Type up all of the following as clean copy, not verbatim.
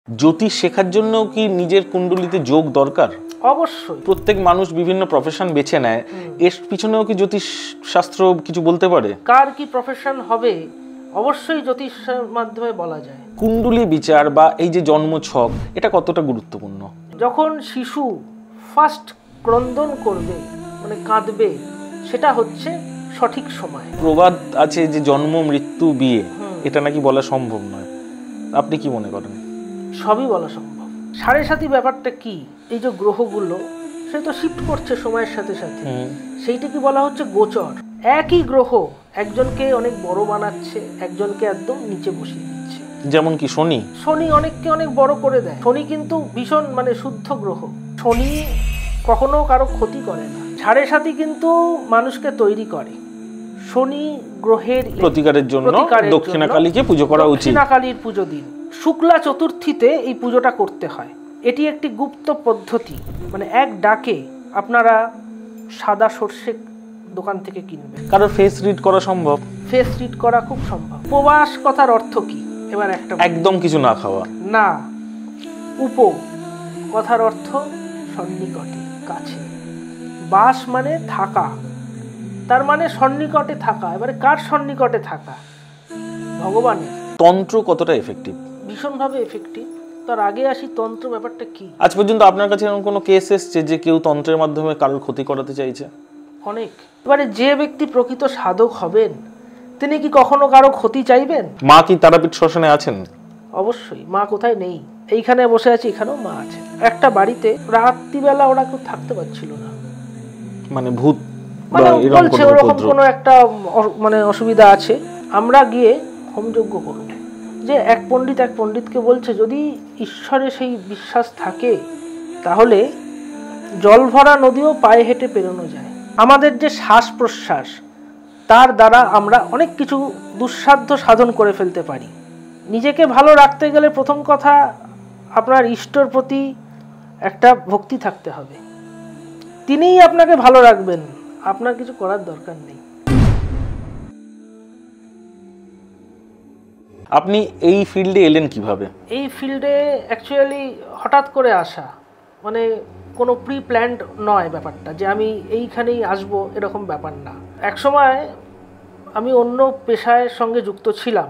জ্যোতিষ শেখার জন্য কি নিজের কুণ্ডলিতে যোগ দরকার? অবশ্যই। প্রত্যেক মানুষ বিভিন্ন প্রফেশন বেছে নেয়, এর পিছনেও কি জ্যোতিষ শাস্ত্র কিছু বলতে পারে? কার কি প্রফেশন হবে অবশ্যই জ্যোতিষের মাধ্যমে বলা যায়। কুণ্ডলী বিচার বা এই যে জন্ম ছক, এটা কতটা গুরুত্বপূর্ণ? যখন শিশু ফার্স্ট ক্রন্দন করবে, মানে কাঁদবে, সেটা হচ্ছে সঠিক সময়। প্রবাদ আছে যে জন্ম মৃত্যু বিয়ে, এটা নাকি বলা সম্ভব নয়, আপনি কি মনে করেন? সবই বলা সম্ভব। সাড়ে সাথী ব্যাপারটা কি, এই যে গ্রহগুলো সে তো শিফট করছে সময়ের সাথে সাথে, সেইটাকে বলা হচ্ছে গোচর। একই গ্রহ একজনকে অনেক বড় বানাচ্ছে, একজনকে একদম নিচে বসিয়ে দিচ্ছে। যেমন কি শনি অনেককে অনেক বড় করে দেয়। শনি কিন্তু ভীষণ শুদ্ধ গ্রহ। শনি কখনো কারো ক্ষতি করে না। সাড়ে সাথী কিন্তু মানুষকে তৈরি করে। শনি গ্রহের প্রতিকারের জন্য দক্ষিণা কালীকে পুজো করা উচিত। দক্ষিণা কালীর পুজো দিন। শুক্লা চতুর্থীতে এই পুজোটা করতে হয়। এটি একটি গুপ্ত পদ্ধতি, এক ডাকে আপনারা সাদা সর্ষে দোকান থেকে কিনবেন। কারো ফেস রিড করা সম্ভব? ফেস রিড করা খুব সম্ভব। উপবাস কথার অর্থ কি? এবার একদম কিছু না খাওয়া না। উপ কথার অর্থ সন্নিকটে, কাছে। বাস মানে থাকা, তার মানে সন্নিকটে থাকা। এবারে কার সন্নিকটে থাকা? ভগবানের। তন্ত্র কতটা এফেক্টিভ? ভীষণভাবে এফেক্টিভ। তার আগে আসি তন্ত্র ব্যাপারটা কি। আজ পর্যন্ত আপনার কাছে এরকম কোনো কেস এসেছে যে কেউ তন্ত্রের মাধ্যমে কারোর ক্ষতি করাতে চাইছে? অনেক। এবারে যে ব্যক্তি প্রকৃত সাধক হবেন তিনি কি কখনো কারো ক্ষতি চাইবেন? মা কি তারাপীঠ শ্মশানে আছেন? অবশ্যই। মা কোথায় নেই? এইখানে বসে আছে, এখানেও মা আছে। একটা বাড়িতে রাত্রিবেলা ওরা কেউ থাকতে পারছিল না, ভূত বলছে ওরকম কোনো একটা অসুবিধা আছে। আমরা গিয়ে হোমযজ্ঞ করব। যে এক পণ্ডিতকে বলছে যদি ঈশ্বরে সেই বিশ্বাস থাকে তাহলে জল ভরা নদীও পায়ে হেঁটে পেরোনো যায়। আমাদের যে শ্বাস প্রশ্বাস, তার দ্বারা আমরা অনেক কিছু দুঃসাধ্য সাধন করে ফেলতে পারি। নিজেকে ভালো রাখতে গেলে প্রথম কথা আপনার ঈশ্বর প্রতি একটা ভক্তি থাকতে হবে। তিনিই আপনাকে ভালো রাখবেন, আপনার কিছু করার দরকার নেই। আপনি এই ফিল্ডে এলেন কিভাবে? এই ফিল্ডে অ্যাকচুয়ালি হঠাৎ করে আসা, কোনো প্রি প্ল্যান্ড নয় ব্যাপারটা, যে আমি এইখানেই আসবো এরকম ব্যাপার না। একসময় আমি অন্য পেশার সঙ্গে যুক্ত ছিলাম,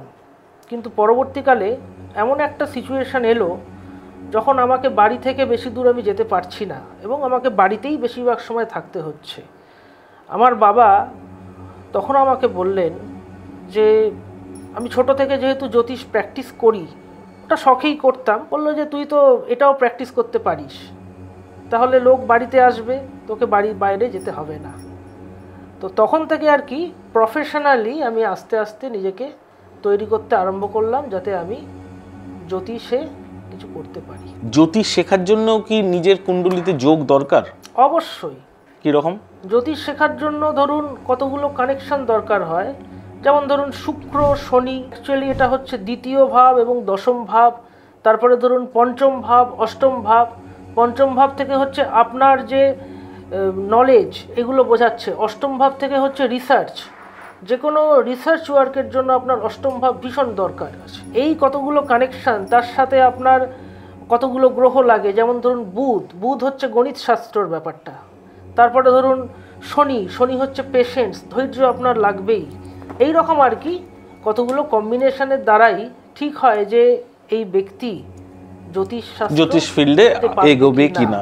কিন্তু পরবর্তীকালে এমন একটা সিচুয়েশান এলো যখন আমাকে বাড়ি থেকে বেশি দূর আমি যেতে পারছি না এবং আমাকে বাড়িতেই বেশিরভাগ সময় থাকতে হচ্ছে। আমার বাবা তখন আমাকে বললেন যে আমি ছোট থেকে যেহেতু জ্যোতিষ প্র্যাকটিস করি, ওটা শখেই করতাম, বললো যে তুই তো এটাও প্র্যাকটিস করতে পারিস, তাহলে লোক বাড়িতে আসবে, তোকে বাড়ির বাইরে যেতে হবে না। তো তখন থেকে আর কি প্রফেশনালি আমি আস্তে আস্তে নিজেকে তৈরি করতে আরম্ভ করলাম, যাতে আমি জ্যোতিষে কিছু করতে পারি। জ্যোতিষ শেখার জন্য কি নিজের কুণ্ডলিতে যোগ দরকার? অবশ্যই। কীরকম? জ্যোতিষ শেখার জন্য ধরুন কতগুলো কানেকশন দরকার হয়। যেমন ধরুন শুক্র শনি, অ্যাকচুয়ালি এটা হচ্ছে দ্বিতীয় ভাব এবং দশম ভাব। তারপরে ধরুন পঞ্চম ভাব, অষ্টম ভাব। পঞ্চম ভাব থেকে হচ্ছে আপনার যে নলেজ, এগুলো বোঝাচ্ছে। অষ্টম ভাব থেকে হচ্ছে রিসার্চ, যে কোনো রিসার্চ ওয়ার্কের জন্য আপনার অষ্টম ভাব ভীষণ দরকার আছে। এই কতগুলো কানেকশান, তার সাথে আপনার কতগুলো গ্রহ লাগে। যেমন ধরুন বুধ হচ্ছে গণিত শাস্ত্রর ব্যাপারটা। তারপরে ধরুন শনি হচ্ছে পেশেন্স, ধৈর্য আপনার লাগবেই। এই রকম আর কি কতগুলো কম্বিনেশনের দ্বারাই ঠিক হয় যে এই ব্যক্তি জ্যোতিষ ফিল্ডে এগোবে কিনা।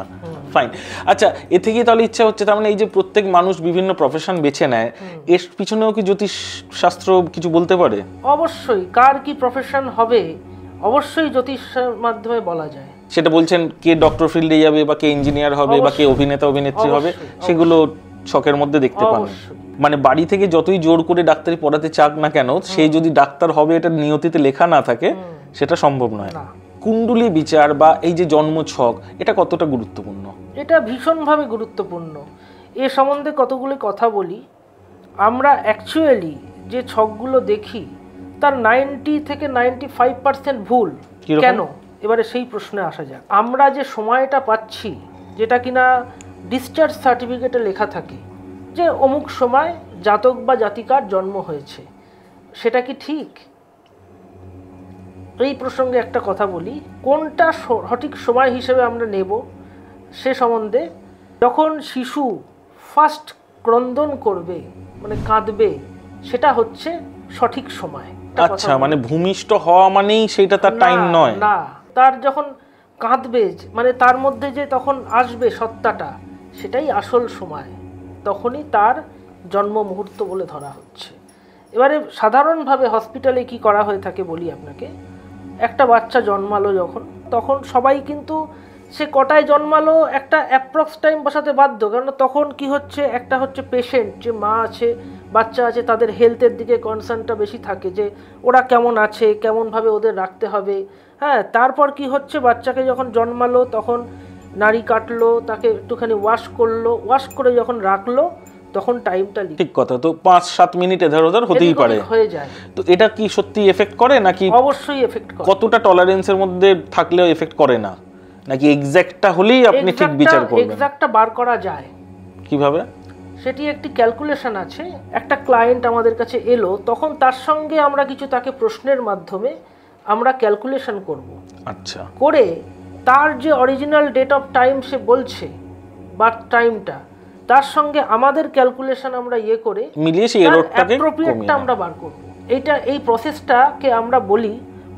ফাইন। আচ্ছা, এ থেকে তাহলে ইচ্ছা হচ্ছে, তার মানে এই যে প্রত্যেক মানুষ বিভিন্ন প্রফেশন বেছে নেয়, এর পিছনেও কি জ্যোতিষ শাস্ত্র কিছু বলতে পারে? অবশ্যই। কার কি প্রফেশন হবে অবশ্যই জ্যোতিষের মাধ্যমে বলা যায়। সেটা বলছেন, কে ডক্টর ফিল্ডে যাবে বা কে ইঞ্জিনিয়ার হবে বা কে অভিনেত্রী হবে, সেগুলো ছকের মধ্যে দেখতে পান। বাড়ি থেকে যতই জোর করে ডাক্তারি পড়াতে চাক না কেন, সে যদি ডাক্তার হবে এটা নিয়তিতে লেখা না থাকে, সেটা সম্ভব নয়। কুণ্ডলী বিচার বা এই যে জন্ম ছক, এটা কতটা গুরুত্বপূর্ণ? এটা ভীষণভাবে গুরুত্বপূর্ণ। এ সম্বন্ধে কতগুলো কথা বলি। আমরা অ্যাকচুয়ালি যে ছকগুলো দেখি তার 90 থেকে 95% ভুল। কেন? এবারে সেই প্রশ্নে আসা যাক। আমরা যে সময়টা পাচ্ছি, যেটা কিনা ডিসচার্জ সার্টিফিকেটে লেখা থাকে যে অমুক সময় জাতক বা জাতিকার জন্ম হয়েছে, সেটা কি ঠিক? এই প্রসঙ্গে একটা কথা বলি, কোনটা সঠিক সময় হিসেবে আমরা নেব সে সম্বন্ধে। যখন শিশু ফার্স্ট ক্রন্দন করবে, মানে কাঁদবে, সেটা হচ্ছে সঠিক সময়। আচ্ছা, মানে ভূমিষ্ঠ হওয়া মানেই সেটা তার টাইম নয়? না, তার যখন কাঁদবে, মানে তার মধ্যে যে তখন আসবে সত্তাটা, সেটাই আসল সময়, তখনই তার জন্ম মুহূর্ত বলে ধরা হচ্ছে। এবারে সাধারণভাবে হসপিটালে কি করা হয়ে থাকে বলি আপনাকে। একটা বাচ্চা জন্মালো যখন, তখন সবাই কিন্তু সে কটায় জন্মালো একটা অ্যাপ্রক্স টাইম বসাতে বাধ্য, কারণ তখন কি হচ্ছে, একটা হচ্ছে পেশেন্ট, যে মা আছে বাচ্চা আছে, তাদের হেলথের দিকে কনসার্নটা বেশি থাকে, যে ওরা কেমন আছে, কেমনভাবে ওদের রাখতে হবে। হ্যাঁ, তারপর কি হচ্ছে, বাচ্চাকে যখন জন্মালো তখন নাড়ি কাটলো, তাকে একটুখানি ওয়াশ করলো, ওয়াশ করে যখন রাখলো, তখন টাইমটা ঠিক কথা। তো 5-7 মিনিটে ধর হতেই পারে, হয়ে যায়। তো এটা কি সত্যি এফেক্ট করে নাকি? অবশ্যই এফেক্ট করে। কতটা টলারেন্সের মধ্যে থাকলেও এফেক্ট করে না, নাকি এক্সাক্টটা হলেই আপনি ঠিক বিচার করবেন? এক্সাক্টটা বার করা যায়। কিভাবে? সেটি একটি ক্যালকুলেশন আছে। একটা ক্লায়েন্ট আমাদের কাছে এলো, তখন তার সঙ্গে আমরা কিছু তাকে প্রশ্নের মাধ্যমে আমরা ক্যালকুলেশন করব। আচ্ছা, করে তার যে অরিজিনাল ডেট অফ টাইম সে বলছে, বার্থ টাইমটা, তার সঙ্গে আমাদের ক্যালকুলেশন আমরা করে মিলিয়ে সেই এররটাকে অ্যাপ্রোপ্রিয়েটটা আমরা বার করব। এই প্রসেসটাকে আমরা বলি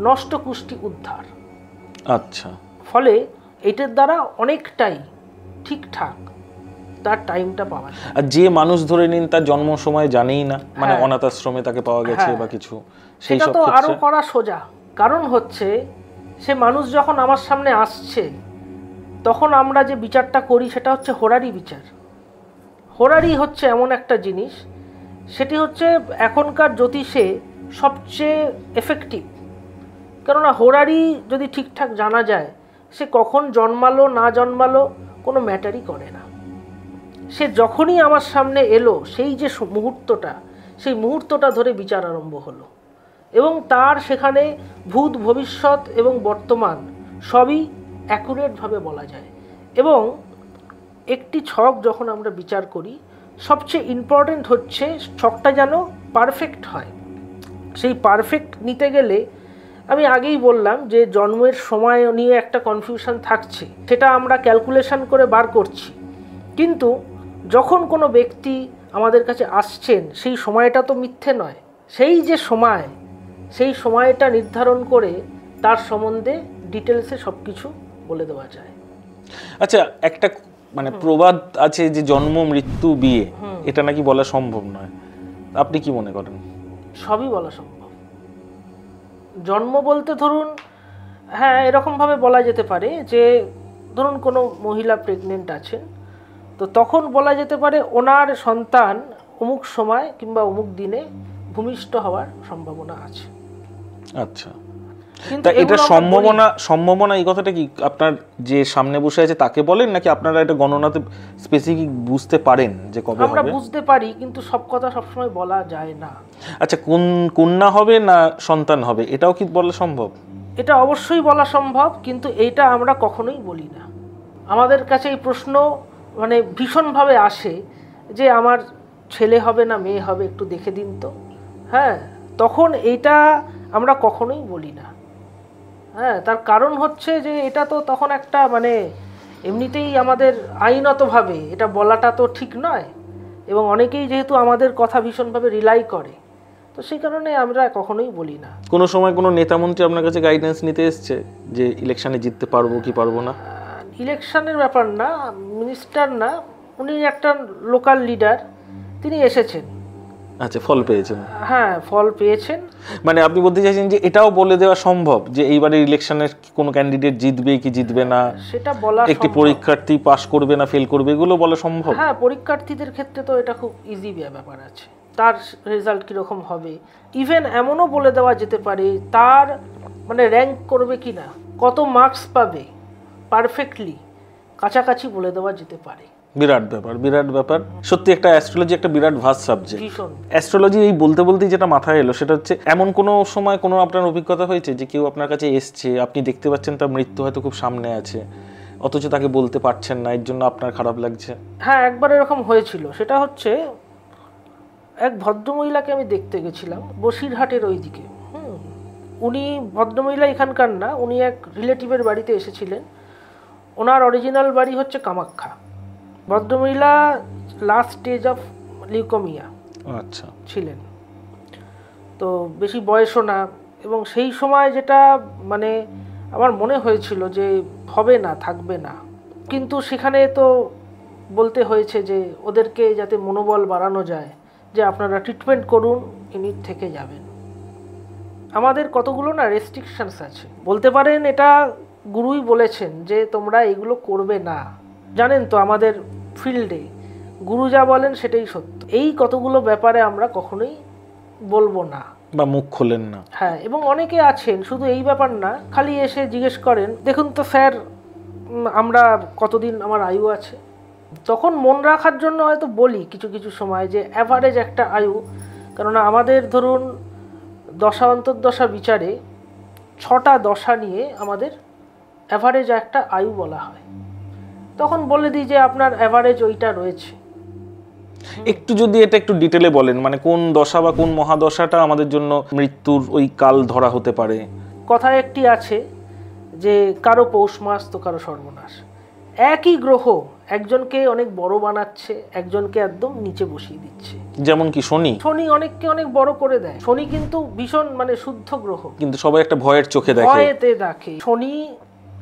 নষ্ট পুষ্টি উদ্ধার। আচ্ছা, ফলে এটার দ্বারা অনেকটাই ঠিকঠাক তার টাইমটা পাওয়া যায়। আর যে মানুষ ধরে নিন তার জন্ম সময় জানেই না, মানে অনাথ আশ্রমে তাকে পাওয়া গেছে বা কিছু, সেই সব তো আরো করা সোজা। কারণ হচ্ছে, সে মানুষ যখন আমার সামনে আসছে, তখন আমরা যে বিচারটা করি সেটা হচ্ছে হোরারি বিচার। হোরারি হচ্ছে এমন একটা জিনিস, সেটি হচ্ছে এখনকার জ্যোতিষে সবচেয়ে এফেক্টিভ। কেননা হোরারি যদি ঠিকঠাক জানা যায়, সে কখন জন্মালো না জন্মালো কোনো ম্যাটারই করে না। সে যখনই আমার সামনে এলো, সেই যে মুহূর্তটা, সেই মুহূর্তটা ধরে বিচার আরম্ভ হলো, এবং তার সেখানে ভূত, ভবিষ্যৎ এবং বর্তমান সবই অ্যাকুরেটভাবে বলা যায়। এবং একটি ছক যখন আমরা বিচার করি, সবচেয়ে ইম্পর্টেন্ট হচ্ছে ছকটা যেন পারফেক্ট হয়। সেই পারফেক্ট নিতে গেলে আমি আগেই বললাম যে জন্মের সময় নিয়ে একটা কনফিউশন থাকছে, সেটা আমরা ক্যালকুলেশন করে বার করছি। কিন্তু যখন কোনো ব্যক্তি আমাদের কাছে আসছেন, সেই সময়টা তো মিথ্যে নয়। সেই যে সময়, সেই সময়টা নির্ধারণ করে তার সম্বন্ধে ডিটেলসে সব কিছু বলে দেওয়া যায়। আচ্ছা, একটা মানে প্রবাদ আছে যে জন্ম, মৃত্যু, বিয়ে, এটা নাকি বলা সম্ভব নয়। আপনি কি মনে করেন? সবই বলা সম্ভব। জন্ম বলতে ধরুন, হ্যাঁ, এরকমভাবে বলা যেতে পারে যে ধরুন কোনো মহিলা প্রেগনেন্ট আছেন, তো তখন বলা যেতে পারে ওনার সন্তান অমুক সময় কিংবা অমুক দিনে ভূমিষ্ঠ হওয়ার সম্ভাবনা আছে। আচ্ছা, তা এটা সম্ভাবনা এই কথাটা কি আপনার যে সামনে বসে আছে তাকে বলেন, নাকি আপনারা এটা গণনাতে স্পেসিফিক বুঝতে পারেন যে কবে হবে? আমরা বুঝতে পারি, কিন্তু সব কথা সবসময় বলা যায় না। আচ্ছা, কোন কন্যা হবে না সন্তান হবে, এটাও কি বলা সম্ভব? এটা অবশ্যই বলা সম্ভব, কিন্তু এইটা আমরা কখনোই বলি না। আমাদের কাছে এই প্রশ্ন মানে ভীষণভাবে আসে যে আমার ছেলে হবে না মেয়ে হবে, একটু দেখে দিন তো। হ্যাঁ, তখন এইটা আমরা কখনোই বলি না। হ্যাঁ, তার কারণ হচ্ছে যে এটা তো তখন একটা মানে এমনিতেই আমাদের আইনতভাবে এটা বলাটা তো ঠিক নয়, এবং অনেকেই যেহেতু আমাদের কথা ভীষণভাবে রিলাই করে, তো সেই কারণে আমরা কখনোই বলি না। কোনো সময় কোনো নেতামন্ত্রী আপনার কাছে গাইডেন্স নিতে এসছে যে ইলেকশনে জিততে পারবো কি পারবো না? ইলেকশনের ব্যাপার না, মিনিস্টার না, উনি একটা লোকাল লিডার, তিনি এসেছেন। আচ্ছা, ফল পেয়েছেন? হ্যাঁ, ফল পেয়েছেন। মানে আপনি বলতে চাইছেন যে এটাও বলে দেওয়া সম্ভব যে এইবারে ইলেকশনে কোনো ক্যান্ডিডেট জিতবে কি জিতবে না, সেটা বলা, একটি পরীক্ষার্থী পাস করবে না ফেল করবে, এগুলো বলা সম্ভব? হ্যাঁ, পরীক্ষার্থীদের ক্ষেত্রে তো এটা খুব ইজি ব্যাপার আছে, তার রেজাল্ট কীরকম হবে। ইভেন এমনও বলে দেওয়া যেতে পারে তার মানে র্যাঙ্ক করবে কি না, কত মার্কস পাবে, পারফেক্টলি কাছাকাছি বলে দেওয়া যেতে পারে। বিরাট ব্যাপার, বিরাট ব্যাপার। সত্যি একটা অ্যাস্ট্রোলজি একটা বিরাট ভাস্ট সাবজেক্ট। ভীষণ। অ্যাস্ট্রোলজি এই বলতে বলতেই যেটা মাথায় এলো সেটা হচ্ছে, এমন কোনো সময় কোনো আপনার অভিজ্ঞতা হয়েছে যে কেউ আপনার কাছে এসছে, আপনি দেখতে পাচ্ছেন তার মৃত্যু হয়তো খুব সামনে আছে, অথচ তাকে বলতে পারছেন না, এর জন্য আপনার খারাপ লাগছে? হ্যাঁ, একবার এরকম হয়েছিল। সেটা হচ্ছে এক ভদ্রমহিলাকে আমি দেখতে গেছিলাম বসিরহাটের ওই দিকে। উনি ভদ্রমহিলা এখানকার না, উনি এক রিলেটিভের বাড়িতে এসেছিলেন। ওনার অরিজিনাল বাড়ি হচ্ছে কামাখ্যা। ভদ্রমহিলা লাস্ট স্টেজ অফ লিউকোমিয়া আচ্ছা ছিলেন, তো বেশি বয়সও না। এবং সেই সময় যেটা মানে আমার মনে হয়েছিল যে হবে না, থাকবে না, কিন্তু সেখানে তো বলতে হয়েছে যে ওদেরকে যাতে মনোবল বাড়ানো যায় যে আপনারা ট্রিটমেন্ট করুন, ইনি থেকে যাবেন। আমাদের কতগুলো না রেস্ট্রিকশনস আছে, বলতে পারেন এটা গুরুই বলেছেন যে তোমরা এগুলো করবে না। জানেন তো আমাদের ফিল্ডে গুরু যা বলেন সেটাই সত্য। এই কতগুলো ব্যাপারে আমরা কখনোই বলবো না বা মুখ খোলেন না। হ্যাঁ, এবং অনেকে আছেন শুধু এই ব্যাপার না, খালি এসে জিজ্ঞেস করেন দেখুন তো স্যার আমরা কতদিন আমার আয়ু আছে। তখন মন রাখার জন্য হয়তো বলি কিছু কিছু সময় যে অ্যাভারেজ একটা আয়ু, কেননা আমাদের ধরুন দশা অন্তর্দশা বিচারে 6টা দশা নিয়ে আমাদের অ্যাভারেজ একটা আয়ু বলা হয়। তখন বলে দিই যে আপনার অ্যাভারেজ ওইটা রয়েছে। একটু যদি এটা একটু ডিটেলে বলেন, মানে কোন দশা বা কোন মহাদশাটা আমাদের জন্য মৃত্যুর ওই কাল ধরা হতে পারে। কথা একটি আছে যে কারো পৌষ মাস তো কারো সর্বনাশ। একই গ্রহ একজনকে অনেক বড় বানাচ্ছে, একজনকে একদম নিচে বসিয়ে দিচ্ছে। যেমন কি শনি অনেককে অনেক বড় করে দেয়। শনি কিন্তু ভীষণ মানে শুদ্ধ গ্রহ, কিন্তু সবাই একটা ভয়ের চোখে দেখে। ভয়েতে দেখে। শনি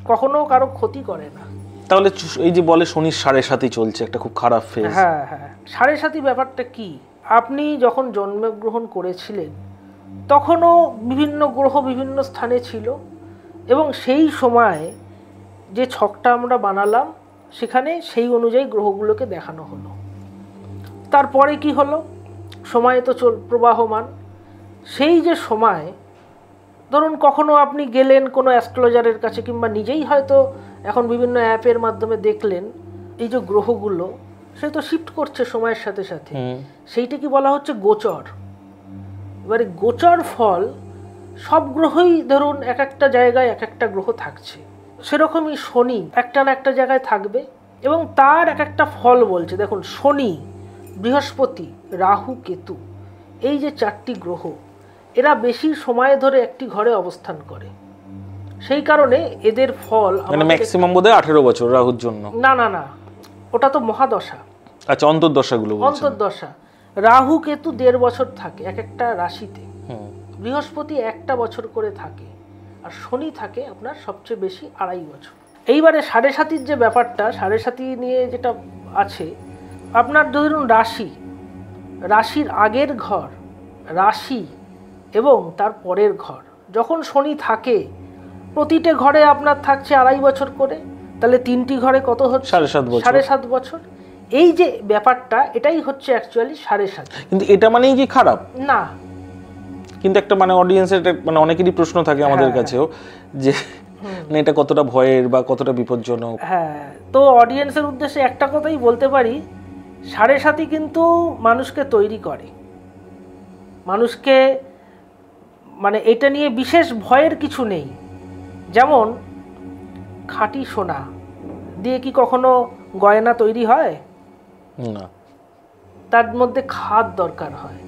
কখনো কারো ক্ষতি করে না। তাহলে এই যে বলে শনির 7.5 চলছে, একটা খুব খারাপ ফেজ। হ্যাঁ হ্যাঁ, 7.5 ব্যাপারটা কি, আপনি যখন জন্মগ্রহণ করেছিলেন তখনও বিভিন্ন গ্রহ বিভিন্ন স্থানে ছিল, এবং সেই সময় যে ছকটা আমরা বানালাম সেখানে সেই অনুযায়ী গ্রহগুলোকে দেখানো হলো। তারপরে কি হলো, সময় তো প্রবাহমান। সেই যে সময় ধরুন কখনো আপনি গেলেন কোনো অ্যাস্ট্রোলজারের কাছে, কিংবা নিজেই হয়তো এখন বিভিন্ন অ্যাপের মাধ্যমে দেখলেন এই যে গ্রহগুলো সে তো শিফট করছে সময়ের সাথে সাথে, সেইটা কি বলা হচ্ছে গোচর। এবারে গোচর ফল সব গ্রহই ধরুন এক একটা জায়গায় এক একটা গ্রহ থাকছে, সেরকমই শনি একটা না একটা জায়গায় থাকবে এবং তার এক একটা ফল বলছে। দেখুন শনি, বৃহস্পতি, রাহু, কেতু, এই যে 4টি গ্রহ এরা বেশি সময় ধরে একটি ঘরে অবস্থান করে, সেই কারণে এদের ফল মানে ম্যাক্সিমাম বোধহয় 18 বছর রাহুর জন্য। না না না, ওটা তো মহাদশা। আচ্ছা, অন্তর্দশাগুলো বলছেন। অন্তর্দশা রাহু কেতু 1.5 বছর থাকে এক একটা রাশিতে, বৃহস্পতি 1টা বছর করে থাকে, আর শনি থাকে আপনার সবচেয়ে বেশি 2.5 বছর। এইবারে 7.5 যে ব্যাপারটা, 7.5 নিয়ে যেটা আছে, আপনার ধরুন রাশির আগের ঘর, রাশি এবং তার পরের ঘর যখন শনি থাকে, প্রতিটা ঘরে আপনার থাকছে 2.5 বছর করে, তাহলে 3টি ঘরে কত হচ্ছে 7.5 বছর। এই যে ব্যাপারটা, এটাই হচ্ছে অ্যাকচুয়ালি 7.5। কিন্তু এটা মানেই কি খারাপ না, কিন্তু একটা মানে অডিয়েন্সের মানে অনেকেরই প্রশ্ন থাকে আমাদের কাছেও যে এটা কতটা ভয়ের বা কতটা বিপজ্জনক। হ্যাঁ, তো অডিয়েন্সের উদ্দেশ্যে একটা কথাই বলতে পারি, 7.5 কিন্তু মানুষকে তৈরি করে, মানুষকে মানে এটা নিয়ে বিশেষ ভয়ের কিছু নেই। যেমন খাঁটি সোনা দিয়ে কি কখনো গয়না তৈরি হয় না, তার মধ্যে খাদ দরকার হয়,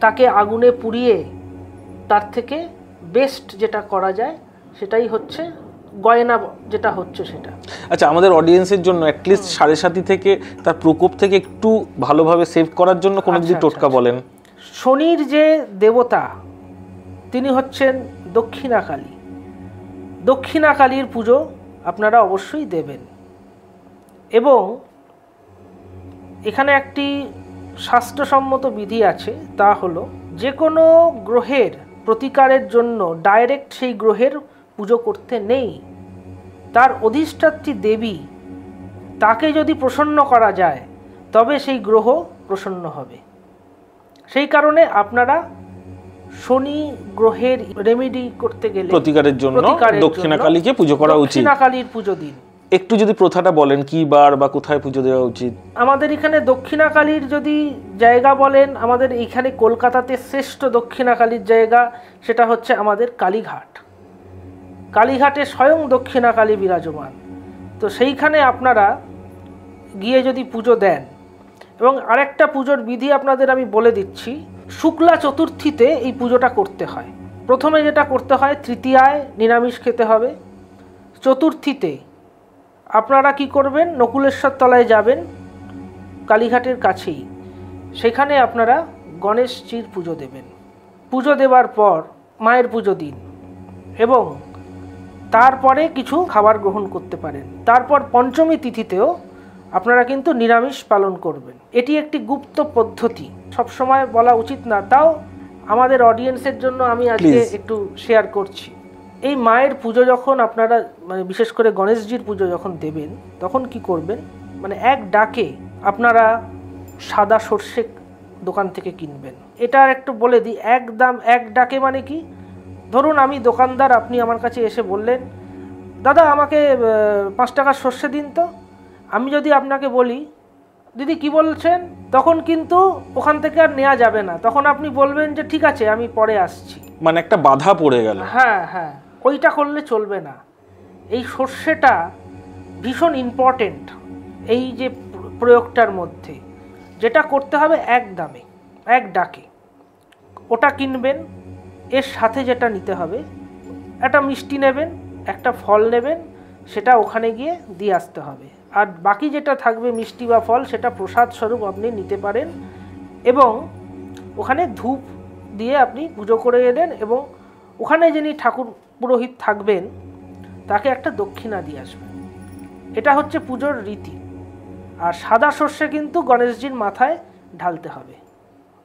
তাকে আগুনে পুড়িয়ে তার থেকে বেস্ট যেটা করা যায় সেটাই হচ্ছে গয়না, যেটা হচ্ছে সেটা। আচ্ছা, আমাদের অডিয়েন্সের জন্য অ্যাটলিস্ট 7.5 থেকে তার প্রকোপ থেকে একটু ভালোভাবে সেভ করার জন্য কোনো যদি টোটকা বলেন। শনির যে দেবতা তিনি হচ্ছেন দক্ষিণাকালী। দক্ষিণাকালীর পুজো আপনারা অবশ্যই দেবেন, এবং এখানে একটি শাস্ত্রসম্মত বিধি আছে, তা হলো যে কোনো গ্রহের প্রতিকারের জন্য ডাইরেক্ট সেই গ্রহের পুজো করতে নেই। তার অধিষ্ঠাত্রী দেবী, তাকে যদি প্রসন্ন করা যায় তবে সেই গ্রহ প্রসন্ন হবে। সেই কারণে আপনারা শনি গ্রহের রেমেডি করতে গেলে প্রতিকারের জন্য দক্ষিণাকালীকে পুজো করা উচিত। দক্ষিণাকালীর পুজো দিন। একটু যদি প্রথাটা বলেন, কি বার বা কোথায় পুজো দেওয়া উচিত? আমাদের এখানে দক্ষিণাকালীর যদি জায়গা বলেন, আমাদের এখানে কলকাতাতে শ্রেষ্ঠ দক্ষিণাকালীর জায়গা সেটা হচ্ছে আমাদের কালীঘাট। কালীঘাটে স্বয়ং দক্ষিণাকালী বিরাজমান, তো সেইখানে আপনারা গিয়ে যদি পুজো দেন। এবং আরেকটা পুজোর বিধি আপনাদের আমি বলে দিচ্ছি, শুক্লা চতুর্থীতে এই পুজোটা করতে হয়। প্রথমে যেটা করতে হয়, তৃতীয়ায় নিরামিষ খেতে হবে। চতুর্থীতে আপনারা কি করবেন, নকুলেশ্বর তলায় যাবেন, কালীঘাটের কাছেই, সেখানে আপনারা গণেশজির পুজো দেবেন। পুজো দেওয়ার পর মায়ের পুজো দিন এবং তারপরে কিছু খাবার গ্রহণ করতে পারেন। তারপর পঞ্চমী তিথিতেও আপনারা কিন্তু নিরামিষ পালন করবেন। এটি একটি গুপ্ত পদ্ধতি, সবসময় বলা উচিত না, তাও আমাদের অডিয়েন্সের জন্য আমি আজকে একটু শেয়ার করছি। এই মায়ের পুজো যখন আপনারা মানে বিশেষ করে গণেশজির পুজো যখন দেবেন, তখন কি করবেন, মানে এক ডাকে আপনারা সাদা সর্ষে দোকান থেকে কিনবেন। এটা একটু বলে দিই, এক ডাকে মানে কি, ধরুন আমি দোকানদার, আপনি আমার কাছে এসে বললেন দাদা আমাকে 5 টাকার সর্ষে দিন তো। আমি যদি আপনাকে বলি দিদি কি বলছেন, তখন কিন্তু ওখান থেকে আর নেওয়া যাবে না, তখন আপনি বলবেন যে ঠিক আছে আমি পরে আসছি, মানে একটা বাধা পড়ে গেল। হ্যাঁ হ্যাঁ, ওইটা করলে চলবে না। এই সর্ষেটা ভীষণ ইম্পর্টেন্ট এই যে প্রয়োগটার মধ্যে। যেটা করতে হবে এক দামে এক ডাকে, ওটা কিনবেন। এর সাথে যেটা নিতে হবে, একটা মিষ্টি নেবেন, একটা ফল নেবেন, সেটা ওখানে গিয়ে দিয়ে আসতে হবে। আর বাকি যেটা থাকবে মিষ্টি বা ফল, সেটা প্রসাদ স্বরূপ আপনি নিতে পারেন এবং ওখানে ধূপ দিয়ে আপনি পুজো করে এলেন এবং ওখানে যিনি ঠাকুর পুরোহিত থাকবেন তাকে একটা দক্ষিণা দিয়ে আসবেন। এটা হচ্ছে পুজোর রীতি। আর সাদা সর্ষে কিন্তু গণেশজির মাথায় ঢালতে হবে,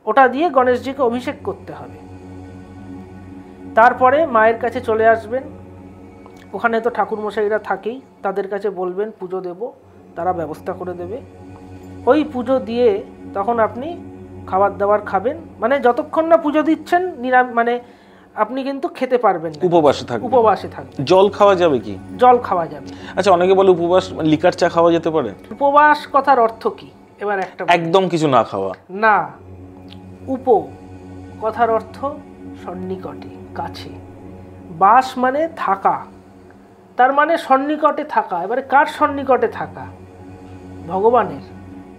ওটা দিয়ে গণেশজিকে অভিষেক করতে হবে। তারপরে মায়ের কাছে চলে আসবেন, ওখানে তো ঠাকুরমশাইরা থাকেই, তাদের কাছে বলবেন পুজো দেব, তারা ব্যবস্থা করে দেবে। ওই পুজো দিয়ে তখন আপনি খাবার দাবার খাবেন, মানে যতক্ষণ না পুজো দিচ্ছেন মানে আপনি কিন্তু খেতে পারবেন না, উপবাসে থাকবেন। জল খাওয়া যাবে কি? জল খাওয়া যাবে। আচ্ছা, অনেকে বলে উপবাস লিকার চা খাওয়া যেতে পারে। উপবাস কথার অর্থ কি এবার একটা একদম কিছু না খাওয়া না। কথার অর্থ সন্নিকটে, কাছে। বাস মানে থাকা, তার মানে সন্নিকটে থাকা। এবারে কার সন্নিকটে থাকা? ভগবানের।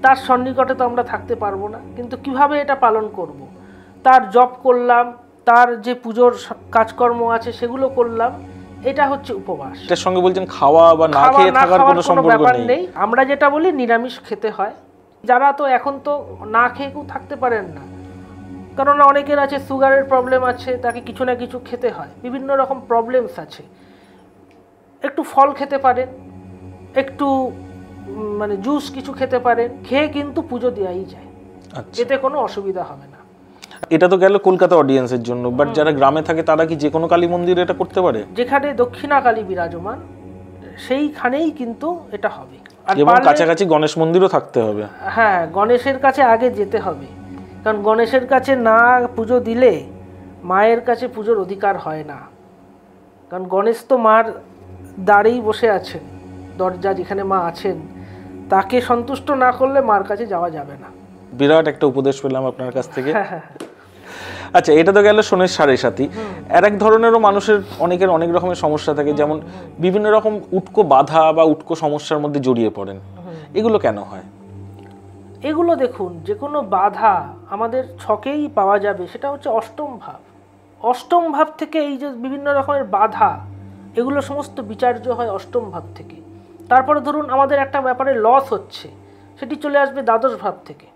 তার সন্নিকটে তো আমরা থাকতে পারবো না, কিন্তু কিভাবে এটা পালন করব? তার জপ করলাম, তার যে পুজোর কাজকর্ম আছে সেগুলো করলাম, এটা হচ্ছে উপবাস। এর সঙ্গে বলছেন খাওয়া বা না খেয়ে থাকার কোনো সম্পর্ক নেই। আমরা যেটা বলি নিরামিষ খেতে হয়। যারা তো এখন তো না খেয়ে কেউ থাকতে পারেন না, কারণ অনেকের আছে সুগারের প্রবলেম আছে, তাকে কিছু না কিছু খেতে হয়, বিভিন্ন রকম প্রবলেমস আছে। একটু ফল খেতে পারেন, একটু মানে জুস কিছু খেতে পারেন, খেয়ে কিন্তু পুজো দেওয়াই যায়, এতে কোনো অসুবিধা হবে না। এটা তো গেল কলকাতা অডিয়েন্সের জন্য, বাট যারা গ্রামে থাকে তারা কি যে কোনো কালী মন্দিরে এটা করতে পারে? যেখানে দক্ষিণা কালী বিরাজমান সেইখানেই কিন্তু এটা হবে। আর এবং কাছাকাছি গণেশ মন্দিরও থাকতে হবে। হ্যাঁ, গণেশের কাছে আগে যেতে হবে, কারণ গণেশের কাছে না পুজো দিলে মায়ের কাছে পুজোর অধিকার হয় না। কারণ গণেশ তো মার দ্বারেই বসে আছেন, দরজা যেখানে মা আছেন, তাকে সন্তুষ্ট না করলে মার কাছে যাওয়া যাবে না। বিরাট একটা উপদেশ পেলাম আপনার কাছ থেকে। আচ্ছা, এটা তো গেল শোনের সাড়ে সাথী। আর এক ধরনেরও মানুষের অনেকের অনেক রকমের সমস্যা থাকে, যেমন বিভিন্ন রকম উটকো বাধা বা উটকো সমস্যার মধ্যে জড়িয়ে পড়েন। এগুলো কেন হয়? এগুলো দেখুন, যে কোনো বাধা আমাদের ছকেই পাওয়া যাবে, সেটা হচ্ছে অষ্টম ভাব। অষ্টম ভাব থেকে এই যে বিভিন্ন রকমের বাধা, এগুলো সমস্ত বিচার্য হয় অষ্টম ভাব থেকে। তারপরে ধরুন আমাদের একটা ব্যাপারে লস হচ্ছে, সেটি চলে আসবে দ্বাদশ ভাব থেকে।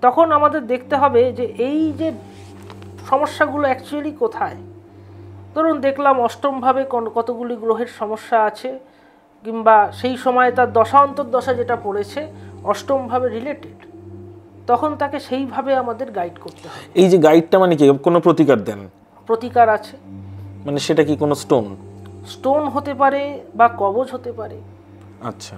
তখন আমাদের দেখতে হবে যে এই যে সমস্যাগুলো অ্যাকচুয়ালি কোথায়। ধরুন দেখলাম অষ্টম ভাবে কতগুলি গ্রহের সমস্যা আছে, কিংবা সেই সময় তার দশা অন্তর্দশা যেটা পড়েছে অষ্টম ভাবে রিলেটেড, তখন তাকে সেইভাবে আমাদের গাইড করতে হবে। এই যে গাইডটা মানে কি, কোনো প্রতিকার দেন? প্রতিকার আছে। মানে সেটা কি কোনো স্টোন হতে পারে বা কবচ হতে পারে। আচ্ছা,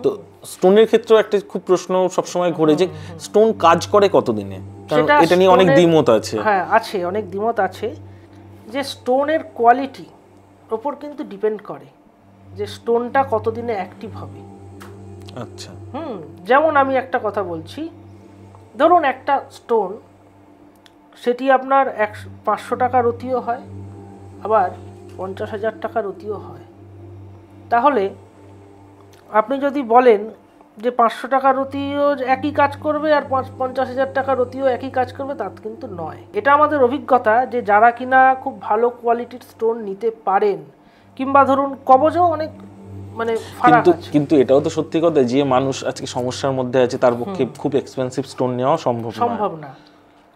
তো স্টোনের ক্ষেত্রে একটা খুব প্রশ্ন সবসময় ঘুরে যে স্টোন কাজ করে কতদিনে, কারণ এটা নিয়ে অনেক দ্বিমত আছে। হ্যাঁ আছে, অনেক দ্বিমত আছে। যে স্টোনের কোয়ালিটি ওপর কিন্তু ডিপেন্ড করে যে স্টোনটা কতদিনে অ্যাক্টিভ হবে। আচ্ছা, যেমন আমি একটা কথা বলছি, ধরুন একটা স্টোন, সেটি আপনার 500 টাকা রতিও হয়, আবার 50,000 টাকা রতিও হয়। তাহলে আপনি যদি বলেন যে 500 টাকা রতিও একই কাজ করবে আর 50,000 টাকা রতিও একই কাজ করবে, তা কিন্তু নয়। এটা আমাদের অভিজ্ঞতা যে যারা কিনা খুব ভালো কোয়ালিটির স্টোন নিতে পারেন, কিংবা ধরুন কবজও অনেক মানে ফারাক আছে। কিন্তু এটাও তো সত্যি কথা, যে মানুষ আজকে সমস্যার মধ্যে আছে তার পক্ষে খুব এক্সপেন্সিভ স্টোন নেওয়া সম্ভব না।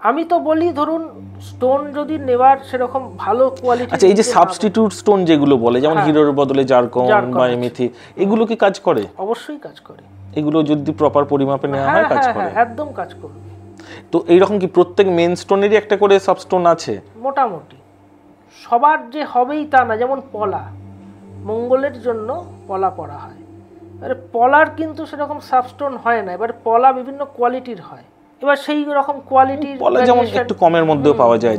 আমি তো বলি ধরুন স্টোন যদি নেওয়ার সেরকম ভালো কোয়ালিটি। আচ্ছা, এই যে সাবস্টিটিউট স্টোন যেগুলো বলে, যেমন হিরোর বদলে জারকন বা এমিথি, এগুলো কি কাজ করে? অবশ্যই কাজ করে। এগুলো যদি প্রপার পরিমাপে নেওয়া হয় কাজ করে, একদম কাজ করবে। তো এইরকম কি প্রত্যেক মেন স্টোনেরই একটা করে সাবস্টোন আছে? মোটামুটি সবার যে হবেই তা না। যেমন পলা, মঙ্গলের জন্য পলা পরা হয়, এবারে পলার কিন্তু সেরকম সাবস্টোন হয় না। এবার পলা বিভিন্ন কোয়ালিটির হয়, এবার সেই রকম কোয়ালিটির পলা যেমন একটু কমের মধ্যেও পাওয়া যায়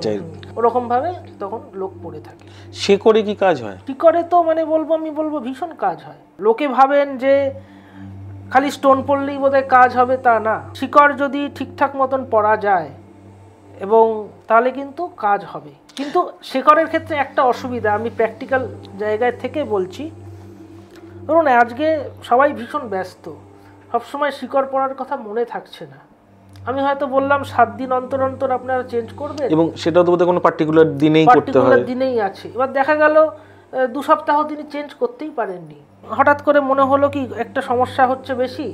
ওরকম ভাবে তখন লোক পড়ে থাকে। শিকড়ে কি কাজ হয়? শিকড়ে তো মানে আমি বলবো ভীষণ কাজ হয়। লোকে ভাবেন যে খালি স্টোন পড়লেই বোধহয় কাজ হবে, তা না। শিকড় যদি ঠিকঠাক মতন পরা যায় এবং তাহলে কিন্তু কাজ হবে। কিন্তু শিকড়ের ক্ষেত্রে একটা অসুবিধা, আমি প্র্যাকটিক্যাল জায়গায় থেকে বলছি। ধরুন আজকে সবাই ভীষণ ব্যস্ত, সবসময় শিকড় পরার কথা মনে থাকছে না। আমি হয়তো বললাম 7 দিন অন্তর অন্তর আপনারা চেঞ্জ করবেন, এবং সেটাও তো বোধহয় কোনো পার্টিকুলার দিনেই করতে হয়, দিনেই আছে। এবার দেখা গেল 2 সপ্তাহ তিনি চেঞ্জ করতেই পারেননি। হঠাৎ করে মনে হলো কি একটা সমস্যা হচ্ছে বেশি,